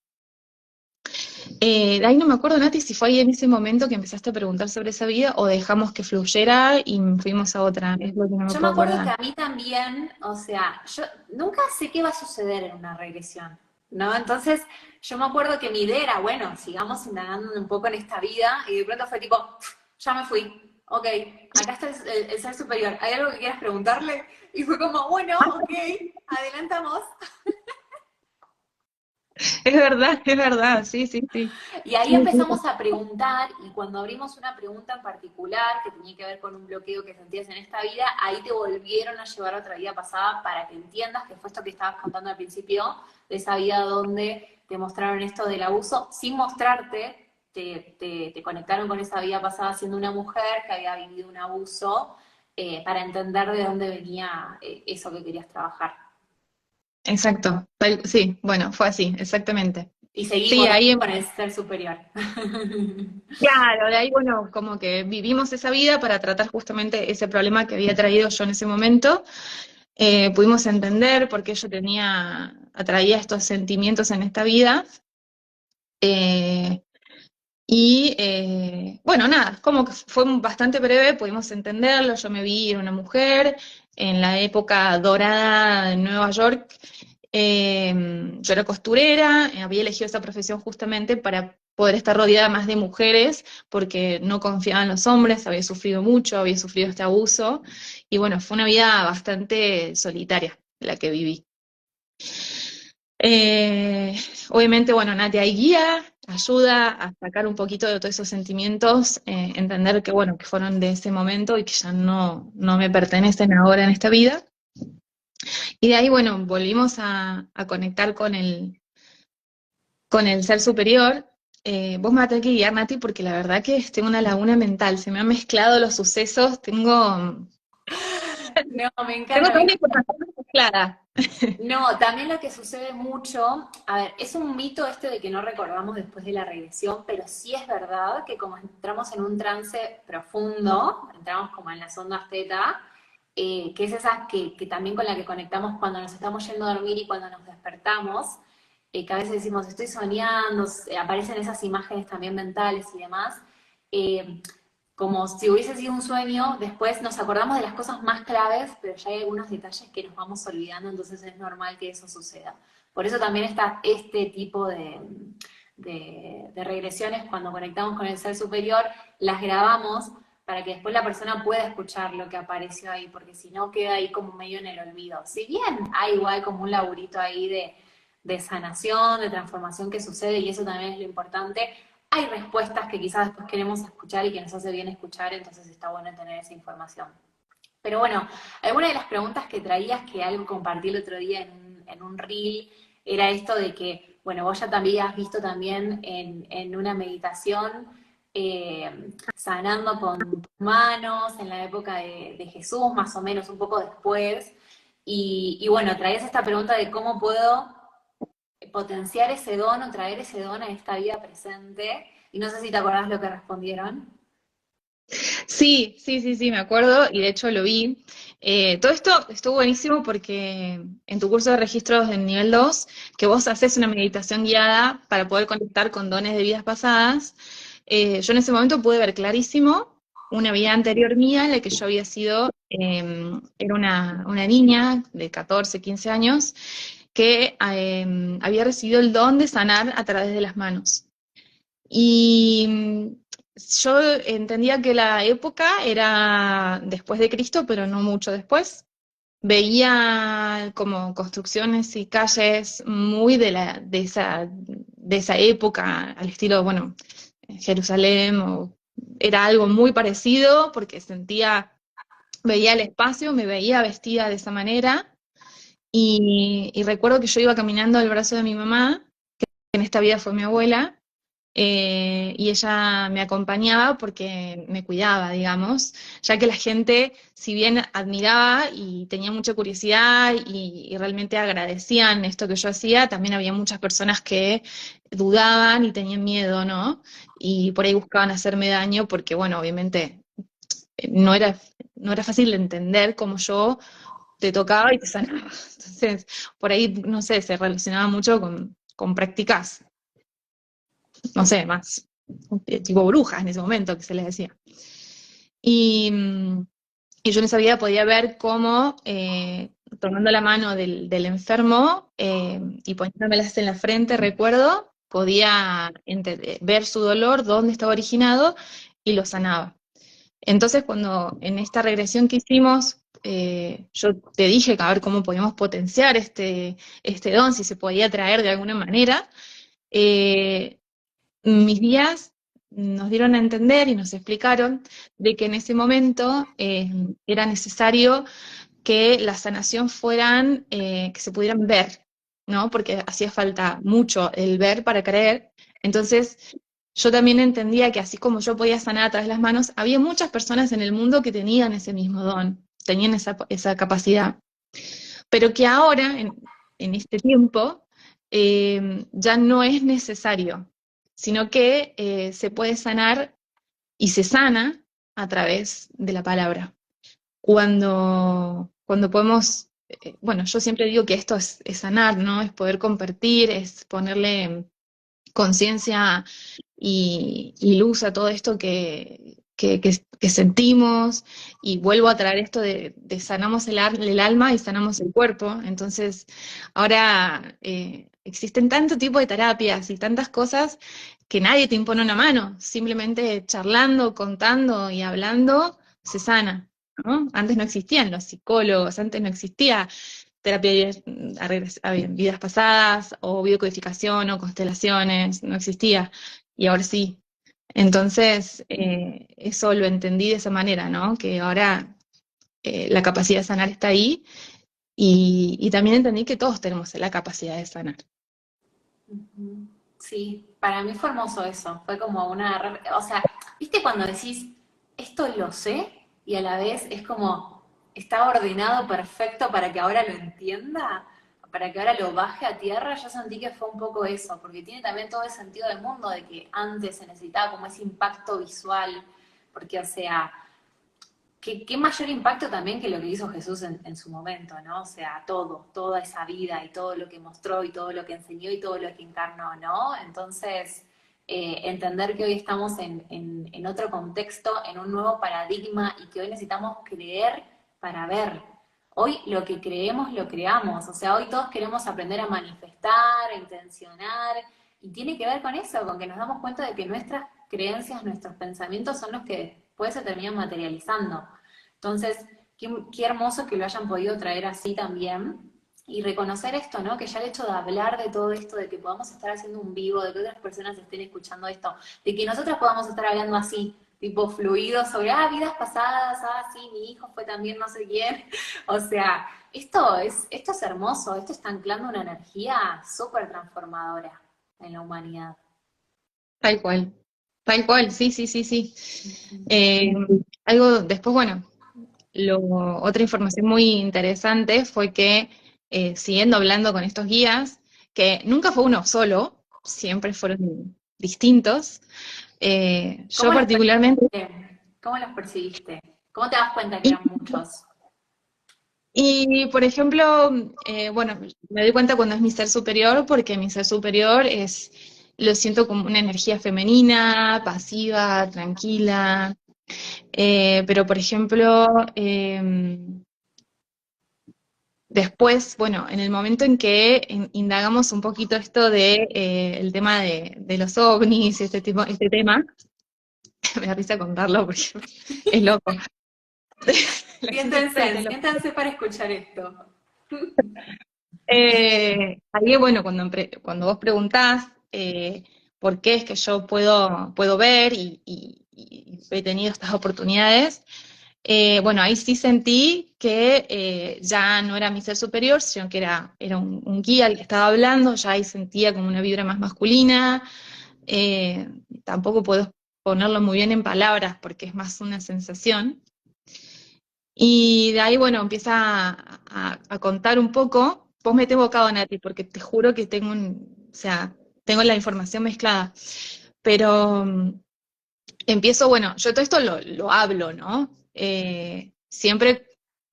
De ahí no me acuerdo, Nati, si fue ahí en ese momento que empezaste a preguntar sobre esa vida o dejamos que fluyera y fuimos a otra. Es lo que no me Yo me puedo acuerdo que acordar. a mí también, o sea, yo nunca sé qué va a suceder en una regresión, ¿no? Entonces, yo me acuerdo que mi idea era, bueno, sigamos indagando un poco en esta vida, y de pronto fue tipo, ya me fui, ok, acá está el ser superior, ¿hay algo que quieras preguntarle? Y fue como, bueno, ok, adelantamos. Es verdad, sí, sí, sí. Y ahí Sí, sí. empezamos a preguntar, y cuando abrimos una pregunta en particular que tenía que ver con un bloqueo que sentías en esta vida, ahí te volvieron a llevar a otra vida pasada para que entiendas que fue esto que estabas contando al principio, de esa vida donde te mostraron esto del abuso, sin mostrarte, te conectaron con esa vida pasada siendo una mujer que había vivido un abuso, para entender de dónde venía eso que querías trabajar. Exacto. Sí, bueno, fue así, exactamente. Y Sí, seguimos ahí con el ser superior. claro, de ahí, bueno, como que vivimos esa vida para tratar justamente ese problema que había traído yo en ese momento. Pudimos entender por qué yo atraía estos sentimientos en esta vida. Eh, bueno, nada, como que fue bastante breve, pudimos entenderlo. Yo me vi, era una mujer en la época dorada de Nueva York. Yo era costurera, había elegido esa profesión justamente para poder estar rodeada más de mujeres, porque no confiaba en los hombres, había sufrido mucho, había sufrido este abuso, y bueno, fue una vida bastante solitaria la que viví. Eh, Obviamente, bueno, Nati ahí guía, ayuda a sacar un poquito de todos esos sentimientos, entender que, bueno, que fueron de ese momento y que ya no me pertenecen ahora en esta vida. Y de ahí, bueno, volvimos a conectar con el ser superior. Vos me vas a tener que guiar, Nati, porque la verdad que tengo una laguna mental, se me han mezclado los sucesos, tengo... No, me Tengo encanta, me toda la encanta. información mezclada. No, también lo que sucede mucho, a ver, es un mito este de que no recordamos después de la regresión, pero sí es verdad que como entramos en un trance profundo, entramos como en las ondas teta, que es esa que también con la que conectamos cuando nos estamos yendo a dormir y cuando nos despertamos, que a veces decimos, estoy soñando, aparecen esas imágenes también mentales y demás. eh, Como si hubiese sido un sueño, después nos acordamos de las cosas más claves, pero ya hay algunos detalles que nos vamos olvidando, entonces es normal que eso suceda. Por eso también está este tipo de regresiones cuando conectamos con el ser superior, las grabamos para que después la persona pueda escuchar lo que apareció ahí, porque si no queda ahí como medio en el olvido. Si bien hay igual como un laburito ahí de sanación, de transformación que sucede, y eso también es lo importante, hay respuestas que quizás después queremos escuchar y que nos hace bien escuchar, entonces está bueno tener esa información. Pero bueno, alguna de las preguntas que traías, que algo compartí el otro día en un reel, era esto de que, bueno, vos ya también has visto también en una meditación, sanando con tus manos, en la época de Jesús, más o menos, un poco después. Y bueno, traías esta pregunta de cómo puedo potenciar ese don o traer ese don a esta vida presente. Y no sé si te acordás lo que respondieron. Sí, sí, sí, sí, me acuerdo y de hecho lo vi. Todo esto estuvo buenísimo porque en tu curso de registros del nivel 2 que vos haces una meditación guiada para poder conectar con dones de vidas pasadas, yo en ese momento pude ver clarísimo una vida anterior mía en la que yo había sido, era una niña de 14, 15 años que había recibido el don de sanar a través de las manos. Y yo entendía que la época era después de Cristo, pero no mucho después. Veía como construcciones y calles muy de esa época, al estilo, bueno, Jerusalén, o era algo muy parecido porque veía el espacio, me veía vestida de esa manera. Y recuerdo que yo iba caminando al brazo de mi mamá, que en esta vida fue mi abuela, y ella me acompañaba porque me cuidaba, digamos, ya que la gente, si bien admiraba y tenía mucha curiosidad y realmente agradecían esto que yo hacía, también había muchas personas que dudaban y tenían miedo, ¿no? Y por ahí buscaban hacerme daño porque, bueno, obviamente no era, no era fácil de entender cómo yo te tocaba y te sanaba. Entonces, por ahí, no sé, se relacionaba mucho con prácticas, no sé, más tipo brujas en ese momento que se les decía. Y, y yo en esa vida podía ver cómo, tomando la mano del enfermo y poniéndomelas en la frente, recuerdo, podía ver su dolor, dónde estaba originado y lo sanaba. Entonces, cuando en esta regresión que hicimos, yo te dije que a ver cómo podíamos potenciar este don, si se podía traer de alguna manera, eh, mis guías nos dieron a entender y nos explicaron de que en ese momento era necesario que la sanación fueran, que se pudieran ver, ¿no? Porque hacía falta mucho el ver para creer. Entonces, yo también entendía que así como yo podía sanar a través de las manos, había muchas personas en el mundo que tenían ese mismo don, tenían esa capacidad, pero que ahora, en este tiempo, ya no es necesario, sino que se puede sanar y se sana a través de la palabra. Cuando podemos, bueno, yo siempre digo que esto es sanar, ¿no? Es poder compartir, es ponerle conciencia y luz a todo esto que sentimos, y vuelvo a traer esto de sanamos el alma y sanamos el cuerpo. Entonces, ahora existen tanto tipo de terapias y tantas cosas que nadie te impone una mano, simplemente charlando, contando y hablando se sana, ¿no? Antes no existían los psicólogos, antes no existía terapia a vidas pasadas, o biocodificación, o constelaciones, no existía, y ahora sí. Entonces, eso lo entendí de esa manera, ¿no? Que ahora la capacidad de sanar está ahí, y también entendí que todos tenemos la capacidad de sanar. Ujú. Sí, para mí fue hermoso eso. Fue como o sea, ¿viste cuando decís, esto lo sé? Y a la vez es como, está ordenado perfecto para que ahora lo entienda, para que ahora lo baje a tierra, yo sentí que fue un poco eso, porque tiene también todo el sentido del mundo de que antes se necesitaba como ese impacto visual, porque o sea, qué mayor impacto también que lo que hizo Jesús en su momento, ¿no? O sea, todo, toda esa vida y todo lo que mostró y todo lo que enseñó y todo lo que encarnó, ¿no? Entonces, entender que hoy estamos en otro contexto, en un nuevo paradigma y que hoy necesitamos creer para ver. Hoy lo que creemos lo creamos, o sea, hoy todos queremos aprender a manifestar, a intencionar, y tiene que ver con eso, con que nos damos cuenta de que nuestras creencias, nuestros pensamientos son los que después se terminan materializando. Entonces, qué hermoso que lo hayan podido traer así también. Y reconocer esto, ¿no? Que ya el hecho de hablar de todo esto, de que podamos estar haciendo un vivo, de que otras personas estén escuchando esto, de que nosotras podamos estar hablando así, tipo fluido sobre, vidas pasadas, sí, mi hijo fue también no sé quién. O sea, esto es hermoso, esto está anclando una energía súper transformadora en la humanidad. Tal cual, sí, sí, sí, sí. Ujú. Eh, algo después, bueno, otra información muy interesante fue que, siguiendo hablando con estos guías, que nunca fue uno solo, siempre fueron distintos, yo ¿Cómo los particularmente, percibiste? ¿Cómo los percibiste? ¿Cómo te das cuenta que eran muchos? y por ejemplo, bueno, me doy cuenta cuando es mi ser superior, porque mi ser superior lo siento como una energía femenina, pasiva, tranquila, pero por ejemplo, después, bueno, en el momento en que indagamos un poquito esto de el tema de los ovnis, este tema, me da risa contarlo porque es loco. La gente cree que Siéntense, es loco. siéntense para escuchar esto. Ahí, bueno, cuando vos preguntás por qué es que yo puedo ver y he tenido estas oportunidades, bueno, ahí sí sentí que ya no era mi ser superior, sino que era un guía el que estaba hablando, ya ahí sentía como una vibra más masculina. eh, Tampoco puedo ponerlo muy bien en palabras porque es más una sensación. Y de ahí, bueno, empieza a contar un poco. Vos me bocado, Nati, porque te juro que o sea, tengo la información mezclada. Pero empiezo, bueno, yo todo esto lo hablo, ¿no? Siempre,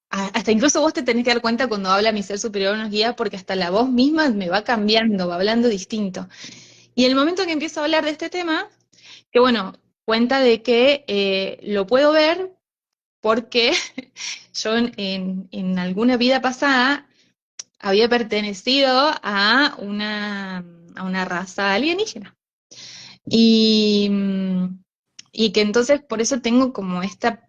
hasta incluso vos te tenés que dar cuenta cuando habla mi ser superior unos guías, porque hasta la voz misma me va cambiando, va hablando distinto. Y el momento que empiezo a hablar de este tema, que bueno, cuenta de que lo puedo ver porque yo en alguna vida pasada había pertenecido a una raza alienígena. Y, y que entonces por eso tengo como esta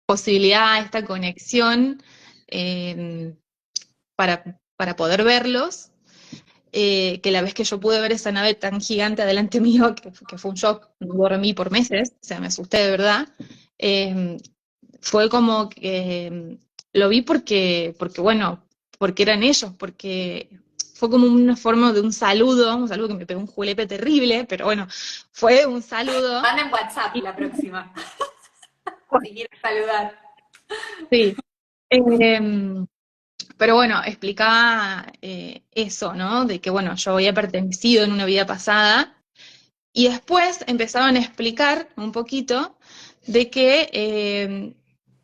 posibilidad, esta conexión eh, para poder verlos, que la vez que yo pude ver esa nave tan gigante adelante mío, que fue un shock, no dormí por meses, o sea, me asusté de verdad, eh, fue como que lo vi bueno, porque eran ellos, porque fue como una forma de un saludo que me pegó un julepe terrible, pero bueno, fue un saludo. Manden WhatsApp Y, la próxima, si quieren saludar. sí. Em, pero bueno, explicaba eso, ¿no? De que, bueno, yo había pertenecido en una vida pasada. Y después empezaron a explicar un poquito de que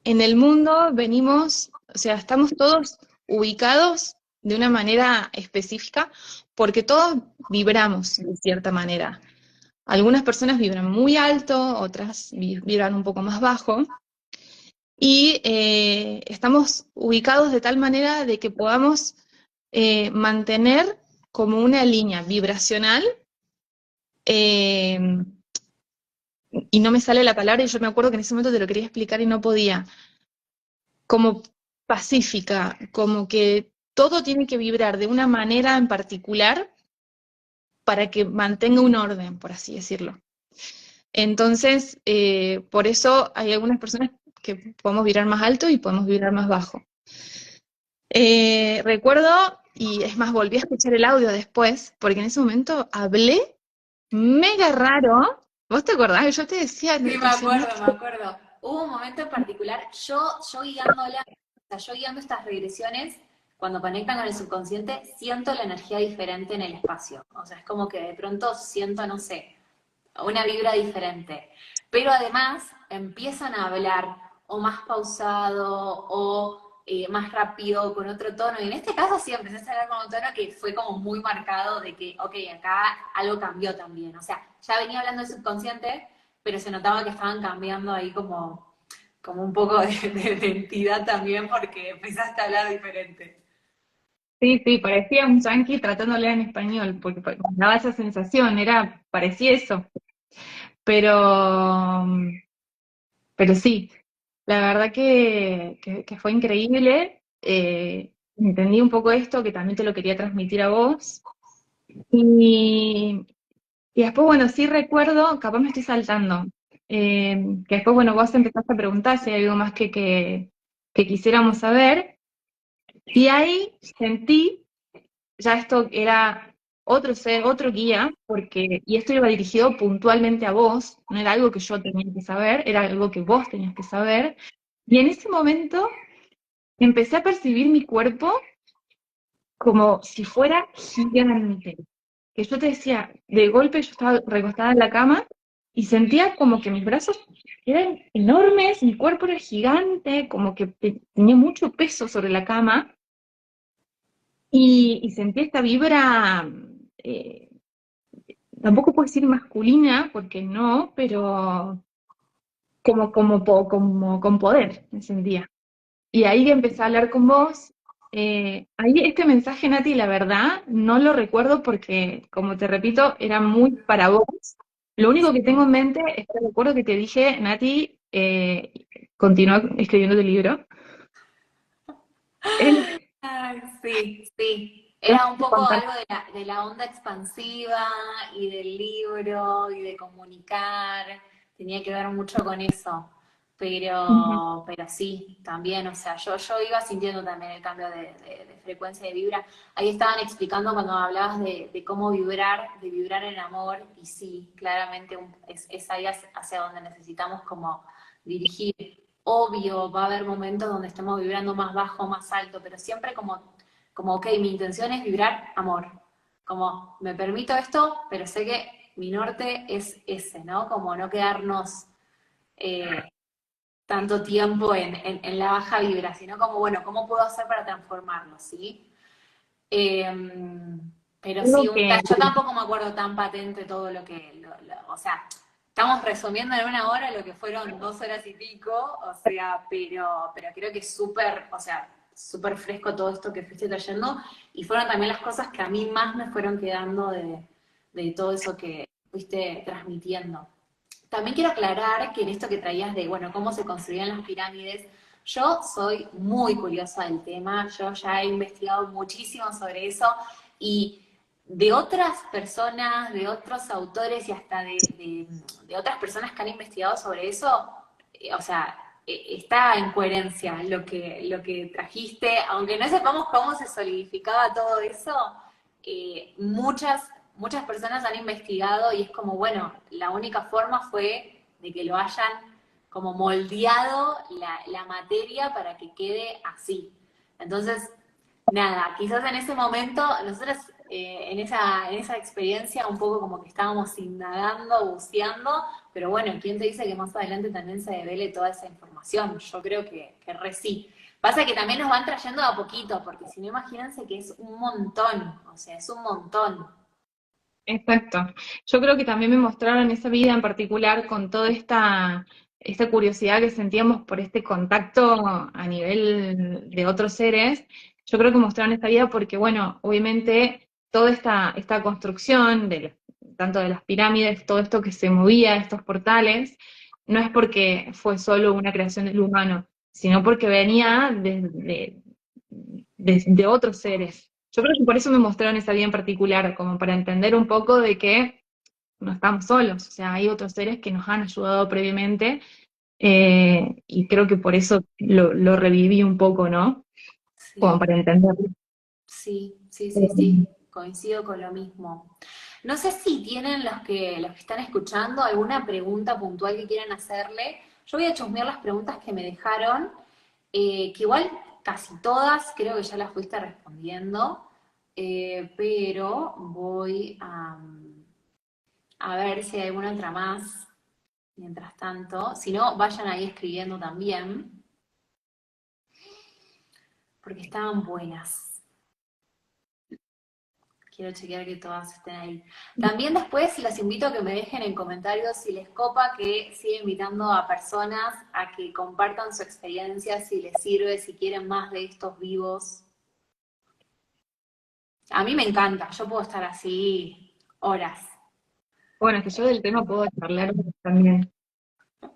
en el mundo venimos, o sea, estamos todos ubicados de una manera específica porque todos vibramos de cierta manera. Algunas personas vibran muy alto, otras vibran un poco más bajo, y estamos ubicados de tal manera de que podamos mantener como una línea vibracional, eh, y no me sale la palabra, y yo me acuerdo que en ese momento te lo quería explicar y no podía, como pacífica, como que todo tiene que vibrar de una manera en particular para que mantenga un orden, por así decirlo. Entonces, por eso hay algunas personas que podemos vibrar más alto y podemos vibrar más bajo. Recuerdo, y es más, volví a escuchar el audio después, porque en ese momento hablé mega raro. ¿Vos te acordás? Yo te decía, Sí, te decía, me acuerdo. Hubo un momento en particular, yo guiándola. sea, yo guiando estas regresiones, cuando conectan con el subconsciente, siento la energía diferente en el espacio. O sea, es como que de pronto siento, no sé, una vibra diferente. Pero además empiezan a hablar o más pausado o más rápido, con otro tono. Y en este caso sí empecé a hablar con un tono que fue como muy marcado de que, ok, acá algo cambió también. O sea, ya venía hablando del subconsciente, pero se notaba que estaban cambiando ahí como un poco de entidad también porque empezaste a hablar diferente. Sí, sí, parecía un yankee tratando de hablar en español, porque me daba esa sensación, parecía eso. Pero, pero sí, la verdad que fue increíble. Entendí un poco esto, que también te lo quería transmitir a vos. Y, y después, bueno, sí recuerdo, capaz me estoy saltando, que después, bueno, vos empezaste a preguntar si hay algo más que quisiéramos saber. Y ahí sentí, ya esto era otro ser, otro guía, y esto iba dirigido puntualmente a vos, no era algo que yo tenía que saber, era algo que vos tenías que saber. Y en ese momento empecé a percibir mi cuerpo como si fuera gigante. Que yo te decía, de golpe yo estaba recostada en la cama y sentía como que mis brazos eran enormes, mi cuerpo era gigante, como que tenía mucho peso sobre la cama y sentí esta vibra, eh, tampoco puedo decir masculina, porque no, pero como con poder me sentía. Y ahí que empecé a hablar con vos. Ahí este mensaje, Nati, la verdad, no lo recuerdo porque, como te repito, era muy para vos. Lo único que tengo en mente es que recuerdo que te dije, Nati, continúa escribiendo tu libro. Eh, Ay, sí, sí. tengo Era un que poco contar. algo de la onda expansiva y del libro y de comunicar. Tenía que ver mucho con eso. Ujú, Pero sí, también, o sea, yo iba sintiendo también el cambio de frecuencia de vibra. Ahí estaban explicando cuando hablabas de cómo vibrar, de vibrar en amor, y sí, claramente es ahí hacia donde necesitamos como dirigir. Obvio, va a haber momentos donde estemos vibrando más bajo, más alto, pero siempre ok, mi intención es vibrar amor. Como, me permito esto, pero sé que mi norte es ese, ¿no? Como no quedarnos eh, tanto tiempo en la baja vibra, sino como, bueno, ¿cómo puedo hacer para transformarlo, sí? Pero sí, algo que, yo tampoco me acuerdo tan patente todo lo que, o sea, estamos resumiendo en una hora lo que fueron 2 horas y pico, o sea, pero creo que es súper, o sea, súper fresco todo esto que fuiste trayendo, y fueron también las cosas que a mí más me fueron quedando de todo eso que fuiste transmitiendo. También quiero aclarar que en esto que traías de, bueno, cómo se construían las pirámides, yo soy muy curiosa del tema, yo ya he investigado muchísimo sobre eso y de otras personas, de otros autores y hasta de otras personas que han investigado sobre eso, o sea, está en coherencia lo que trajiste, aunque no sepamos cómo se solidificaba todo eso, muchas personas han investigado y es como, bueno, la única forma fue de que lo hayan como moldeado la materia para que quede así. Entonces, nada, quizás en ese momento, nosotros en esa experiencia un poco como que estábamos indagando, buceando, pero bueno, ¿quién te dice que más adelante también se devele toda esa información? Yo creo que re sí. Pasa que también nos van trayendo de a poquito, porque si no, imagínense que es un montón, o sea, es un montón. exacto. Yo creo que también me mostraron esa vida en particular con toda esta curiosidad que sentíamos por este contacto a nivel de otros seres. Yo creo que mostraron esta vida porque, bueno, obviamente toda esta construcción tanto de las pirámides, todo esto que se movía, estos portales, no es porque fue solo una creación del humano, sino porque venía de otros seres. Yo creo que por eso me mostraron esa vida en particular, como para entender un poco de que no estamos solos, o sea, hay otros seres que nos han ayudado previamente, y creo que por eso lo reviví un poco, ¿no? Como Sí, para entenderlo. sí, sí, sí, sí, coincido con lo mismo. No sé si tienen los que están escuchando alguna pregunta puntual que quieran hacerle. Yo voy a chusmear las preguntas que me dejaron, que igual casi todas creo que ya las fuiste respondiendo, pero voy a ver si hay alguna otra más mientras tanto. Si no, vayan ahí escribiendo también, porque estaban buenas. Quiero chequear que todas estén ahí. También después los invito a que me dejen en comentarios si les copa que siga invitando a personas a que compartan su experiencia, si les sirve, si quieren más de estos vivos. A mí me encanta, yo puedo estar así horas. Bueno, es que yo del tema puedo charlar también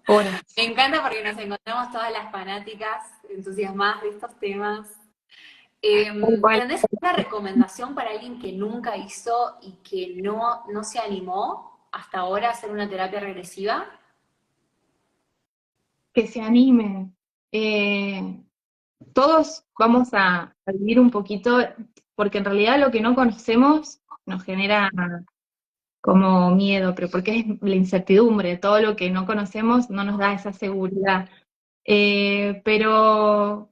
horas. Me encanta porque nos encontramos todas las fanáticas entusiasmadas de estos temas. Tal cual. ¿Tendés una recomendación para alguien que nunca hizo y que no se animó hasta ahora a hacer una terapia regresiva? Que se animen. Todos vamos a vivir un poquito, porque en realidad lo que no conocemos nos genera como miedo, pero porque es la incertidumbre, todo lo que no conocemos no nos da esa seguridad. Pero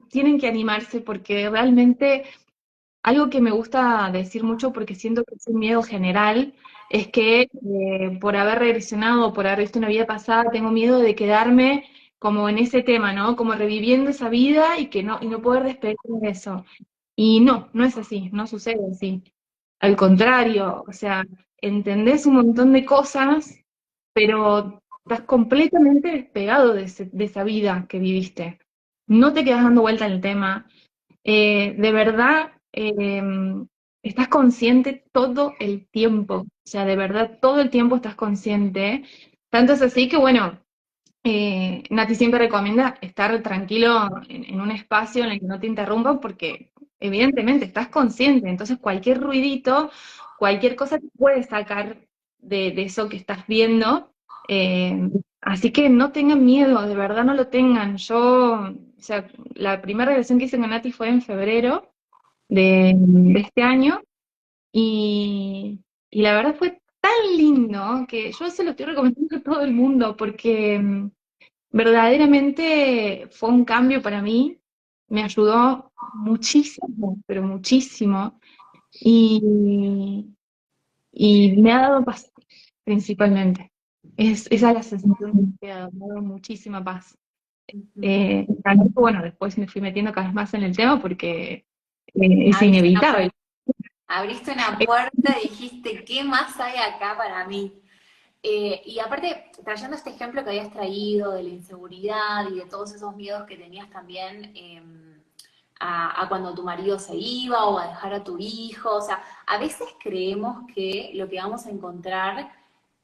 tienen que animarse porque realmente algo que me gusta decir mucho, porque siento que es un miedo general, es que por haber regresionado, por haber visto una vida pasada, tengo miedo de quedarme como en ese tema, ¿no? Como reviviendo esa vida y no poder despedirme de eso. Y no, no es así, no sucede así. Al contrario, o sea, entendés un montón de cosas, pero estás completamente despegado de esa vida que viviste. No te quedas dando vuelta en el tema. De verdad, estás consciente todo el tiempo. O sea, de verdad, todo el tiempo estás consciente. Tanto es así que, bueno, Nati siempre recomienda estar tranquilo en un espacio en el que no te interrumpan porque evidentemente estás consciente, entonces cualquier ruidito, cualquier cosa te puede sacar de eso que estás viendo. eh, Así que no tengan miedo, de verdad no lo tengan. O sea, la primera relación que hice con Nati fue en febrero de este año y la verdad fue tan lindo que yo se lo estoy recomendando a todo el mundo porque verdaderamente fue un cambio para mí, me ayudó muchísimo, pero muchísimo, y, y me ha dado paz, principalmente. Esa es la sensación que me ha dado muchísima paz. Ujú. También, bueno, después me fui metiendo cada vez más en el tema porque es Abriste una inevitable. puerta, abriste una puerta y dijiste, ¿qué más hay acá para mí? Y aparte, trayendo este ejemplo que habías traído de la inseguridad y de todos esos miedos que tenías también a cuando tu marido se iba o a dejar a tu hijo, o sea, a veces creemos que lo que vamos a encontrar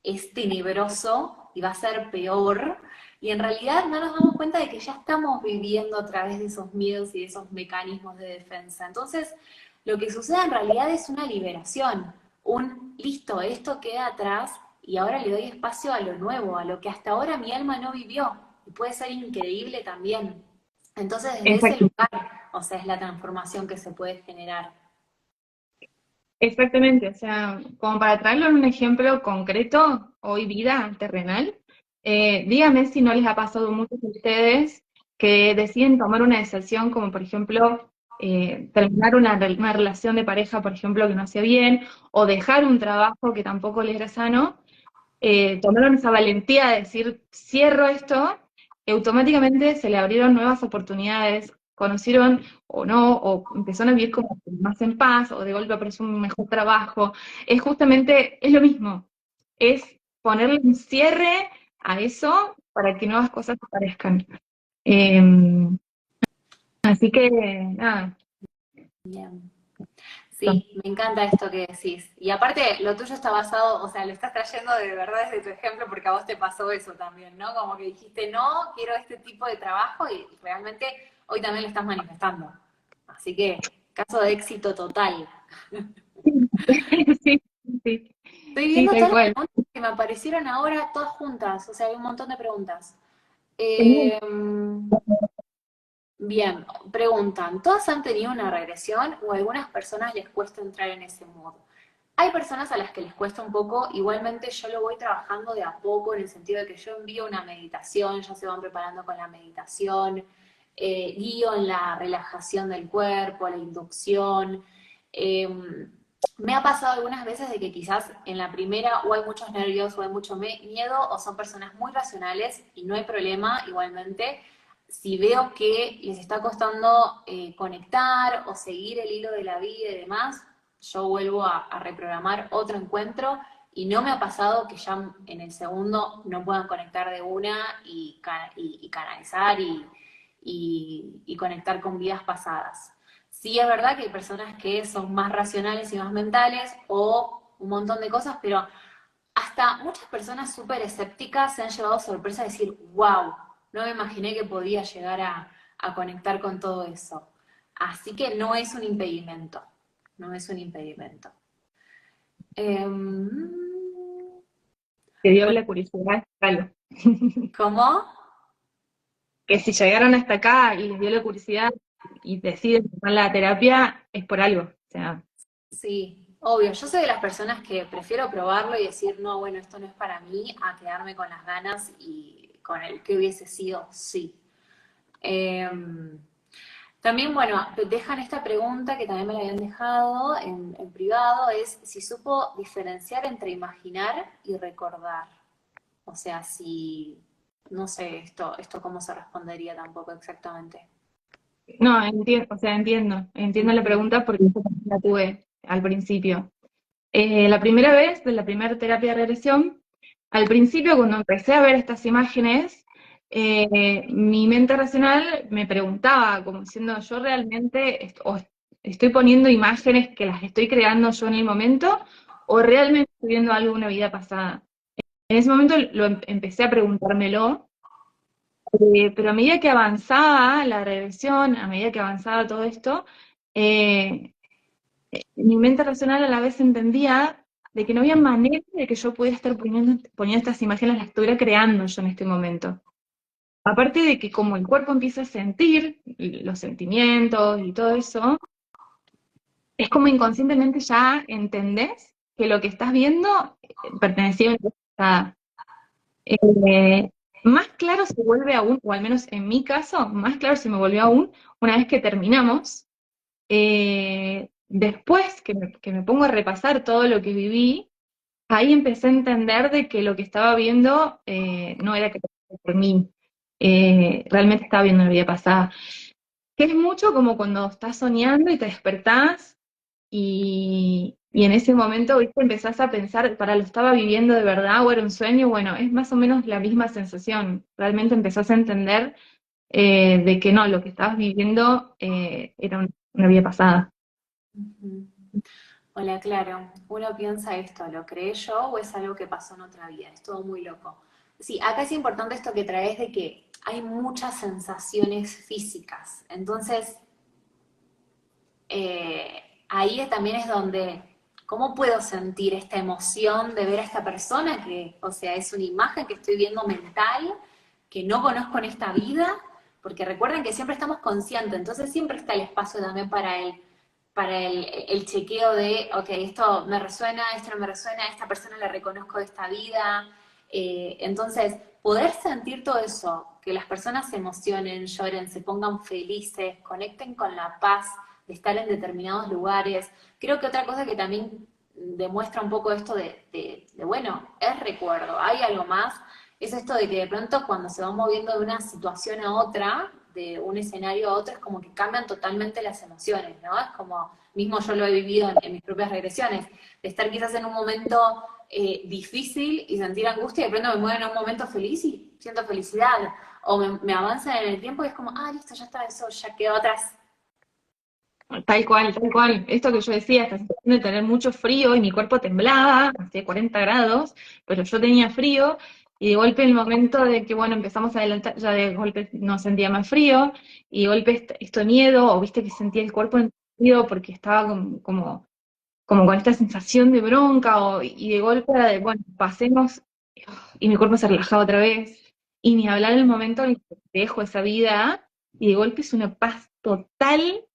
es tenebroso y va a ser peor, y en realidad no nos damos cuenta de que ya estamos viviendo a través de esos miedos y de esos mecanismos de defensa. Entonces, lo que sucede en realidad es una liberación, un listo, esto queda atrás y ahora le doy espacio a lo nuevo, a lo que hasta ahora mi alma no vivió, y puede ser increíble también. Entonces, desde ese Exacto. lugar, o sea, es la transformación que se puede generar. Exactamente, o sea, como para traerlo en un ejemplo concreto, hoy vida terrenal, dígame si no les ha pasado a muchos de ustedes que deciden tomar una decisión como por ejemplo terminar una relación de pareja, por ejemplo, que no hacía bien, o dejar un trabajo que tampoco les era sano, tomaron esa valentía de decir, cierro esto, y automáticamente se le abrieron nuevas oportunidades, conocieron o no, o empezaron a vivir como más en paz, o de golpe apareció un mejor trabajo. Es justamente, es lo mismo, es ponerle un cierre a eso para que nuevas cosas aparezcan. Eh, Así que, nada, Bien. eso. Sí, me encanta esto que decís. Y aparte, lo tuyo está basado, o sea, lo estás trayendo de verdad desde tu ejemplo porque a vos te pasó eso también, ¿no? Como que dijiste, no, quiero este tipo de trabajo y realmente hoy también lo estás manifestando. Así que, caso de éxito total. Sí, sí, Estoy sí, viendo tal todas las cual. preguntas que me aparecieron ahora, todas juntas, o sea, hay un montón de preguntas. Eh, Bien, preguntan, ¿todas han tenido una regresión o a algunas personas les cuesta entrar en ese modo? Hay personas a las que les cuesta un poco, igualmente yo lo voy trabajando de a poco en el sentido de que yo envío una meditación, ya se van preparando con la meditación, guío en la relajación del cuerpo, la inducción. Me ha pasado algunas veces de que quizás en la primera o hay muchos nervios o hay mucho miedo o son personas muy racionales y no hay problema igualmente. Si veo que les está costando conectar o seguir el hilo de la vida y demás, yo vuelvo a reprogramar otro encuentro y no me ha pasado que ya en el segundo no puedan conectar de una y canalizar y conectar con vidas pasadas. Sí es verdad que hay personas que son más racionales y más mentales o un montón de cosas, pero hasta muchas personas súper escépticas se han llevado sorpresa de decir, wow, no me imaginé que podía llegar a conectar con todo eso. Así que no es un impedimento, no es un impedimento. Te dio Bueno, la curiosidad, claro. ¿cómo? Que si llegaron hasta acá y les dio la curiosidad y deciden tomar la terapia, es por algo. O sea, Sí, obvio. Yo soy de las personas que prefiero probarlo y decir, no, bueno, esto no es para mí, a quedarme con las ganas y con el que hubiese sido, sí. También, bueno, dejan esta pregunta que también me la habían dejado en privado, es si supo diferenciar entre imaginar y recordar. O sea, si, no sé, esto cómo se respondería tampoco exactamente. no, entiendo, o sea, entiendo la Ujú, pregunta porque yo también la tuve al principio. La primera vez, de la primera terapia de regresión, al principio cuando empecé a ver estas imágenes, mi mente racional me preguntaba, como diciendo, yo realmente o estoy poniendo imágenes que las estoy creando yo en el momento, o realmente estoy viendo algo de una vida pasada. En ese momento empecé a preguntármelo, pero a medida que avanzaba la regresión, a medida que avanzaba todo esto, eh, mi mente racional a la vez entendía de que no había manera de que yo pudiera estar poniendo estas imágenes, las estuviera creando yo en este momento. Aparte de que como el cuerpo empieza a sentir los sentimientos y todo eso, es como inconscientemente ya entendés que lo que estás viendo pertenecía a una cosa pasada. Eh, Más claro se vuelve aún, o al menos en mi caso, más claro se me volvió aún una vez que terminamos. Después que me pongo a repasar todo lo que viví, ahí empecé a entender de que lo que estaba viendo no era que por mí, realmente estaba viendo la vida pasada. Que es mucho como cuando estás soñando y te despertás y en ese momento, viste, empezás a pensar, para lo estaba viviendo de verdad o era un sueño, bueno, es más o menos la misma sensación. Realmente empezás a entender de que no, lo que estabas viviendo era una vida pasada. ujú. Hola, claro. Uno piensa esto, ¿lo creé yo o es algo que pasó en otra vida? Es todo muy loco. Sí, acá es importante esto que traes de que hay muchas sensaciones físicas. Entonces, ahí también es donde, ¿cómo puedo sentir esta emoción de ver a esta persona que, o sea, es una imagen que estoy viendo mental, que no conozco en esta vida? Porque recuerden que siempre estamos conscientes, entonces siempre está el espacio también para el chequeo de, ok, esto me resuena, esto no me resuena, a esta persona la reconozco de esta vida. Entonces, poder sentir todo eso, que las personas se emocionen, lloren, se pongan felices, conecten con la paz de estar en determinados lugares. Creo que otra cosa que también demuestra un poco esto bueno, es recuerdo, hay algo más, es esto de que de pronto cuando se va moviendo de una situación a otra, de un escenario a otro, es como que cambian totalmente las emociones, ¿no? Es como, mismo yo lo he vivido en mis propias regresiones, de estar quizás en un momento difícil y sentir angustia y de pronto me mueven a un momento feliz y siento felicidad. O me avanzan en el tiempo y es como, ah, listo, ya está, eso ya quedó atrás. Tal cual, tal cual. Esto que yo decía, esta sensación de tener mucho frío y mi cuerpo temblaba, hacía 40 grados, pero yo tenía frío y de golpe en el momento de que, bueno, empezamos a adelantar, ya de golpe no sentía más frío y de golpe esto de miedo, o viste que sentía el cuerpo frío porque estaba como con esta sensación de bronca, y de golpe era de, bueno, pasemos y mi cuerpo se relajaba otra vez. Y ni hablar el momento en el que dejo esa vida y de golpe es una paz total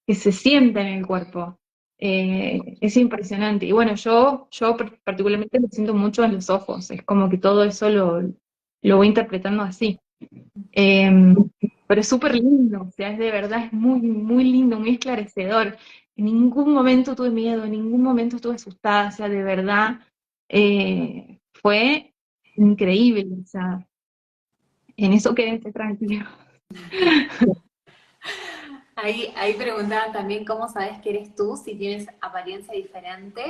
que se siente en el cuerpo. Es impresionante. Y bueno, yo particularmente lo siento mucho en los ojos, es como que todo eso lo voy interpretando así. Eh, pero es súper lindo, o sea, es de verdad, es muy, muy lindo, muy esclarecedor. En ningún momento tuve miedo, en ningún momento estuve asustada, o sea, de verdad, fue increíble, o sea, en eso quédense tranquilos. Ahí preguntaban también cómo sabes que eres tú, si tienes apariencia diferente.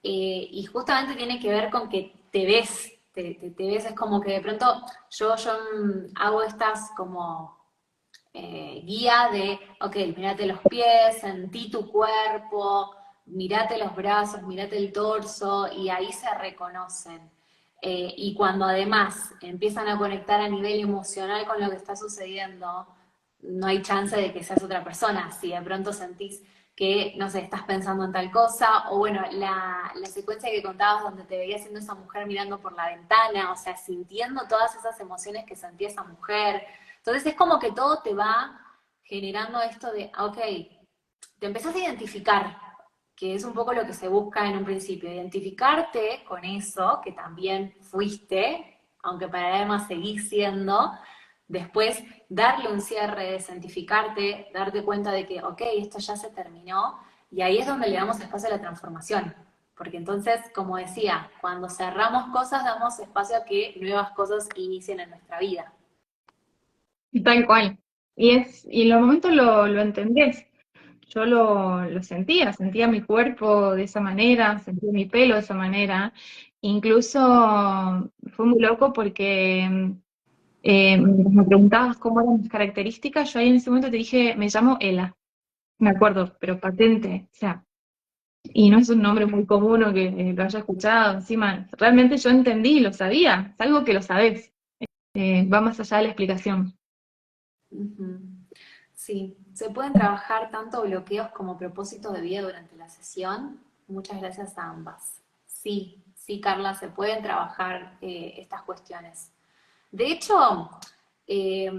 Y justamente tiene que ver con que te ves, te ves, es como que de pronto yo hago estas como guía de, ok, mírate los pies, sentí tu cuerpo, mírate los brazos, mírate el torso, y ahí se reconocen. Y cuando además empiezan a conectar a nivel emocional con lo que está sucediendo, no hay chance de que seas otra persona. Si de pronto sentís que, no sé, estás pensando en tal cosa, o bueno, la secuencia que contabas donde te veías siendo esa mujer mirando por la ventana, o sea, sintiendo todas esas emociones que sentía esa mujer. Entonces es como que todo te va generando esto de, ok, te empezás a identificar, que es un poco lo que se busca en un principio, identificarte con eso que también fuiste, aunque para además seguís siendo, después darle un cierre, desidentificarte, darte cuenta de que, ok, esto ya se terminó, y ahí es donde le damos espacio a la transformación. Porque entonces, como decía, cuando cerramos cosas, damos espacio a que nuevas cosas inicien en nuestra vida. Tal cual. Y en los momentos lo entendés. Yo lo sentía, sentía mi cuerpo de esa manera, sentía mi pelo de esa manera. Incluso fue muy loco porque me preguntabas cómo eran mis características, yo ahí en ese momento te dije, me llamo Ela, me acuerdo, pero patente, o sea, y no es un nombre muy común o que lo haya escuchado, encima, realmente yo entendí, lo sabía, es algo que lo sabés, va más allá de la explicación. Ujú. Sí, se pueden trabajar tanto bloqueos como propósitos de vida durante la sesión. Muchas gracias a ambas. Sí, sí, Carla, se pueden trabajar estas cuestiones. De hecho, eh,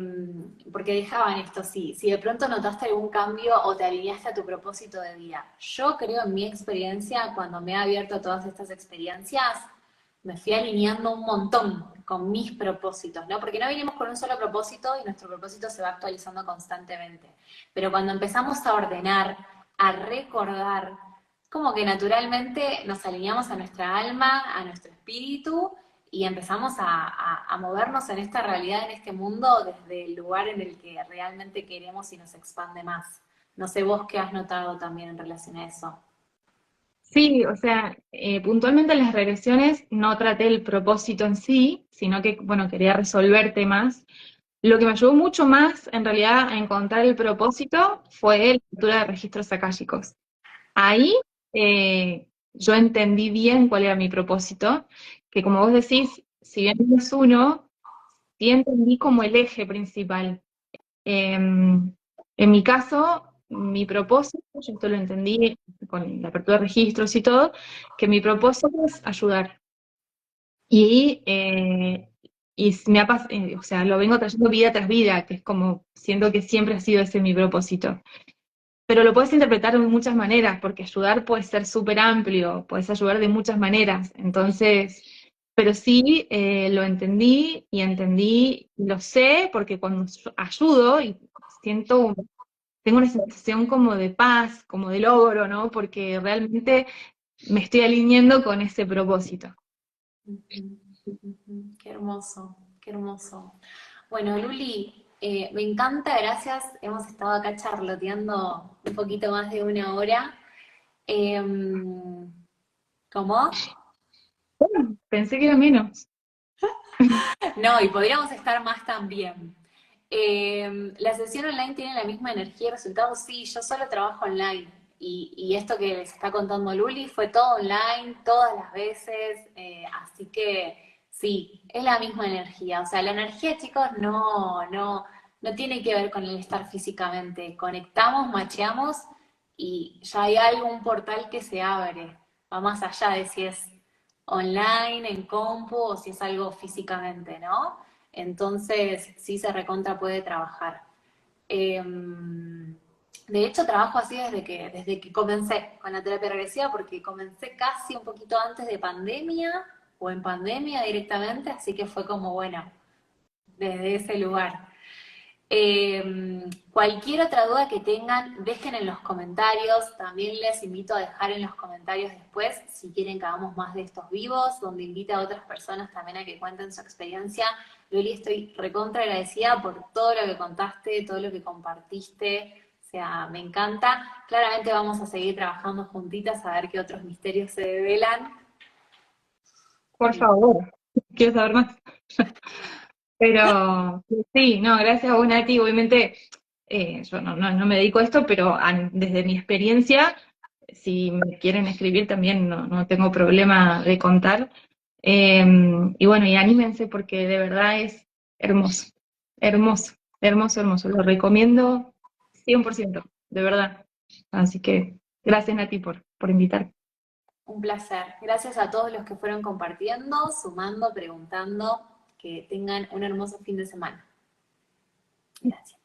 porque dejaban esto, sí, si de pronto notaste algún cambio o te alineaste a tu propósito de vida. Yo creo en mi experiencia, cuando me he abierto a todas estas experiencias, me fui alineando un montón con mis propósitos, ¿no? Porque no vinimos con un solo propósito y nuestro propósito se va actualizando constantemente. Pero cuando empezamos a ordenar, a recordar, como que naturalmente nos alineamos a nuestra alma, a nuestro espíritu y empezamos a movernos en esta realidad, en este mundo, desde el lugar en el que realmente queremos y nos expande más. No sé vos qué has notado también en relación a eso. Sí, o sea, puntualmente en las regresiones no traté el propósito en sí, sino que, bueno, quería resolver temas. Lo que me ayudó mucho más, en realidad, a encontrar el propósito fue la lectura de registros akáshicos. Ahí yo entendí bien cuál era mi propósito, que como vos decís, si bien no es uno, sí entendí como el eje principal. En mi caso, mi propósito, yo esto lo entendí con la apertura de registros y todo, que mi propósito es ayudar. Y, o sea, lo vengo trayendo vida tras vida, que es como, siento que siempre ha sido ese mi propósito. Pero lo puedes interpretar de muchas maneras, porque ayudar puede ser súper amplio, puedes ayudar de muchas maneras. Entonces, pero sí lo entendí y entendí, lo sé, porque cuando yo ayudo y siento, tengo una sensación como de paz, como de logro, ¿no? Porque realmente me estoy alineando con ese propósito. Ujú, ujú. Qué hermoso, qué hermoso. Bueno, Luli, me encanta, gracias. Hemos estado acá charloteando un poquito más de una hora. ¿Cómo? Pensé que era menos. No, y podríamos estar más también. La sesión online tiene la misma energía y resultados, sí, yo solo trabajo online. Y esto que les está contando Luli fue todo online, todas las veces, así que sí, es la misma energía. O sea, la energía, chicos, no tiene que ver con el estar físicamente. Conectamos, macheamos y ya hay algo, un portal que se abre. Va más allá de si es online, en compu, o si es algo físicamente, ¿no? Entonces, sí se recontra puede trabajar. De hecho, trabajo así desde que comencé con la terapia regresiva, porque comencé casi un poquito antes de pandemia, o en pandemia directamente, así que fue como, bueno, desde ese lugar. Cualquier otra duda que tengan, dejen en los comentarios. También les invito a dejar en los comentarios después si quieren que hagamos más de estos vivos, donde invite a otras personas también a que cuenten su experiencia. Loli, estoy recontra agradecida por todo lo que contaste, todo lo que compartiste. O sea, me encanta. Claramente vamos a seguir trabajando juntitas a ver qué otros misterios se develan. Por favor, quiero saber más. Pero sí, no, gracias a vos, Nati. Obviamente, yo no me dedico a esto, pero desde mi experiencia, si me quieren escribir también no tengo problema de contar. Eh, y bueno, y anímense porque de verdad es hermoso, hermoso, hermoso, hermoso. Lo recomiendo 100%, de verdad. Así que gracias, Nati, por invitar. Un placer. Gracias a todos los que fueron compartiendo, sumando, preguntando. Que tengan un hermoso fin de semana. Gracias.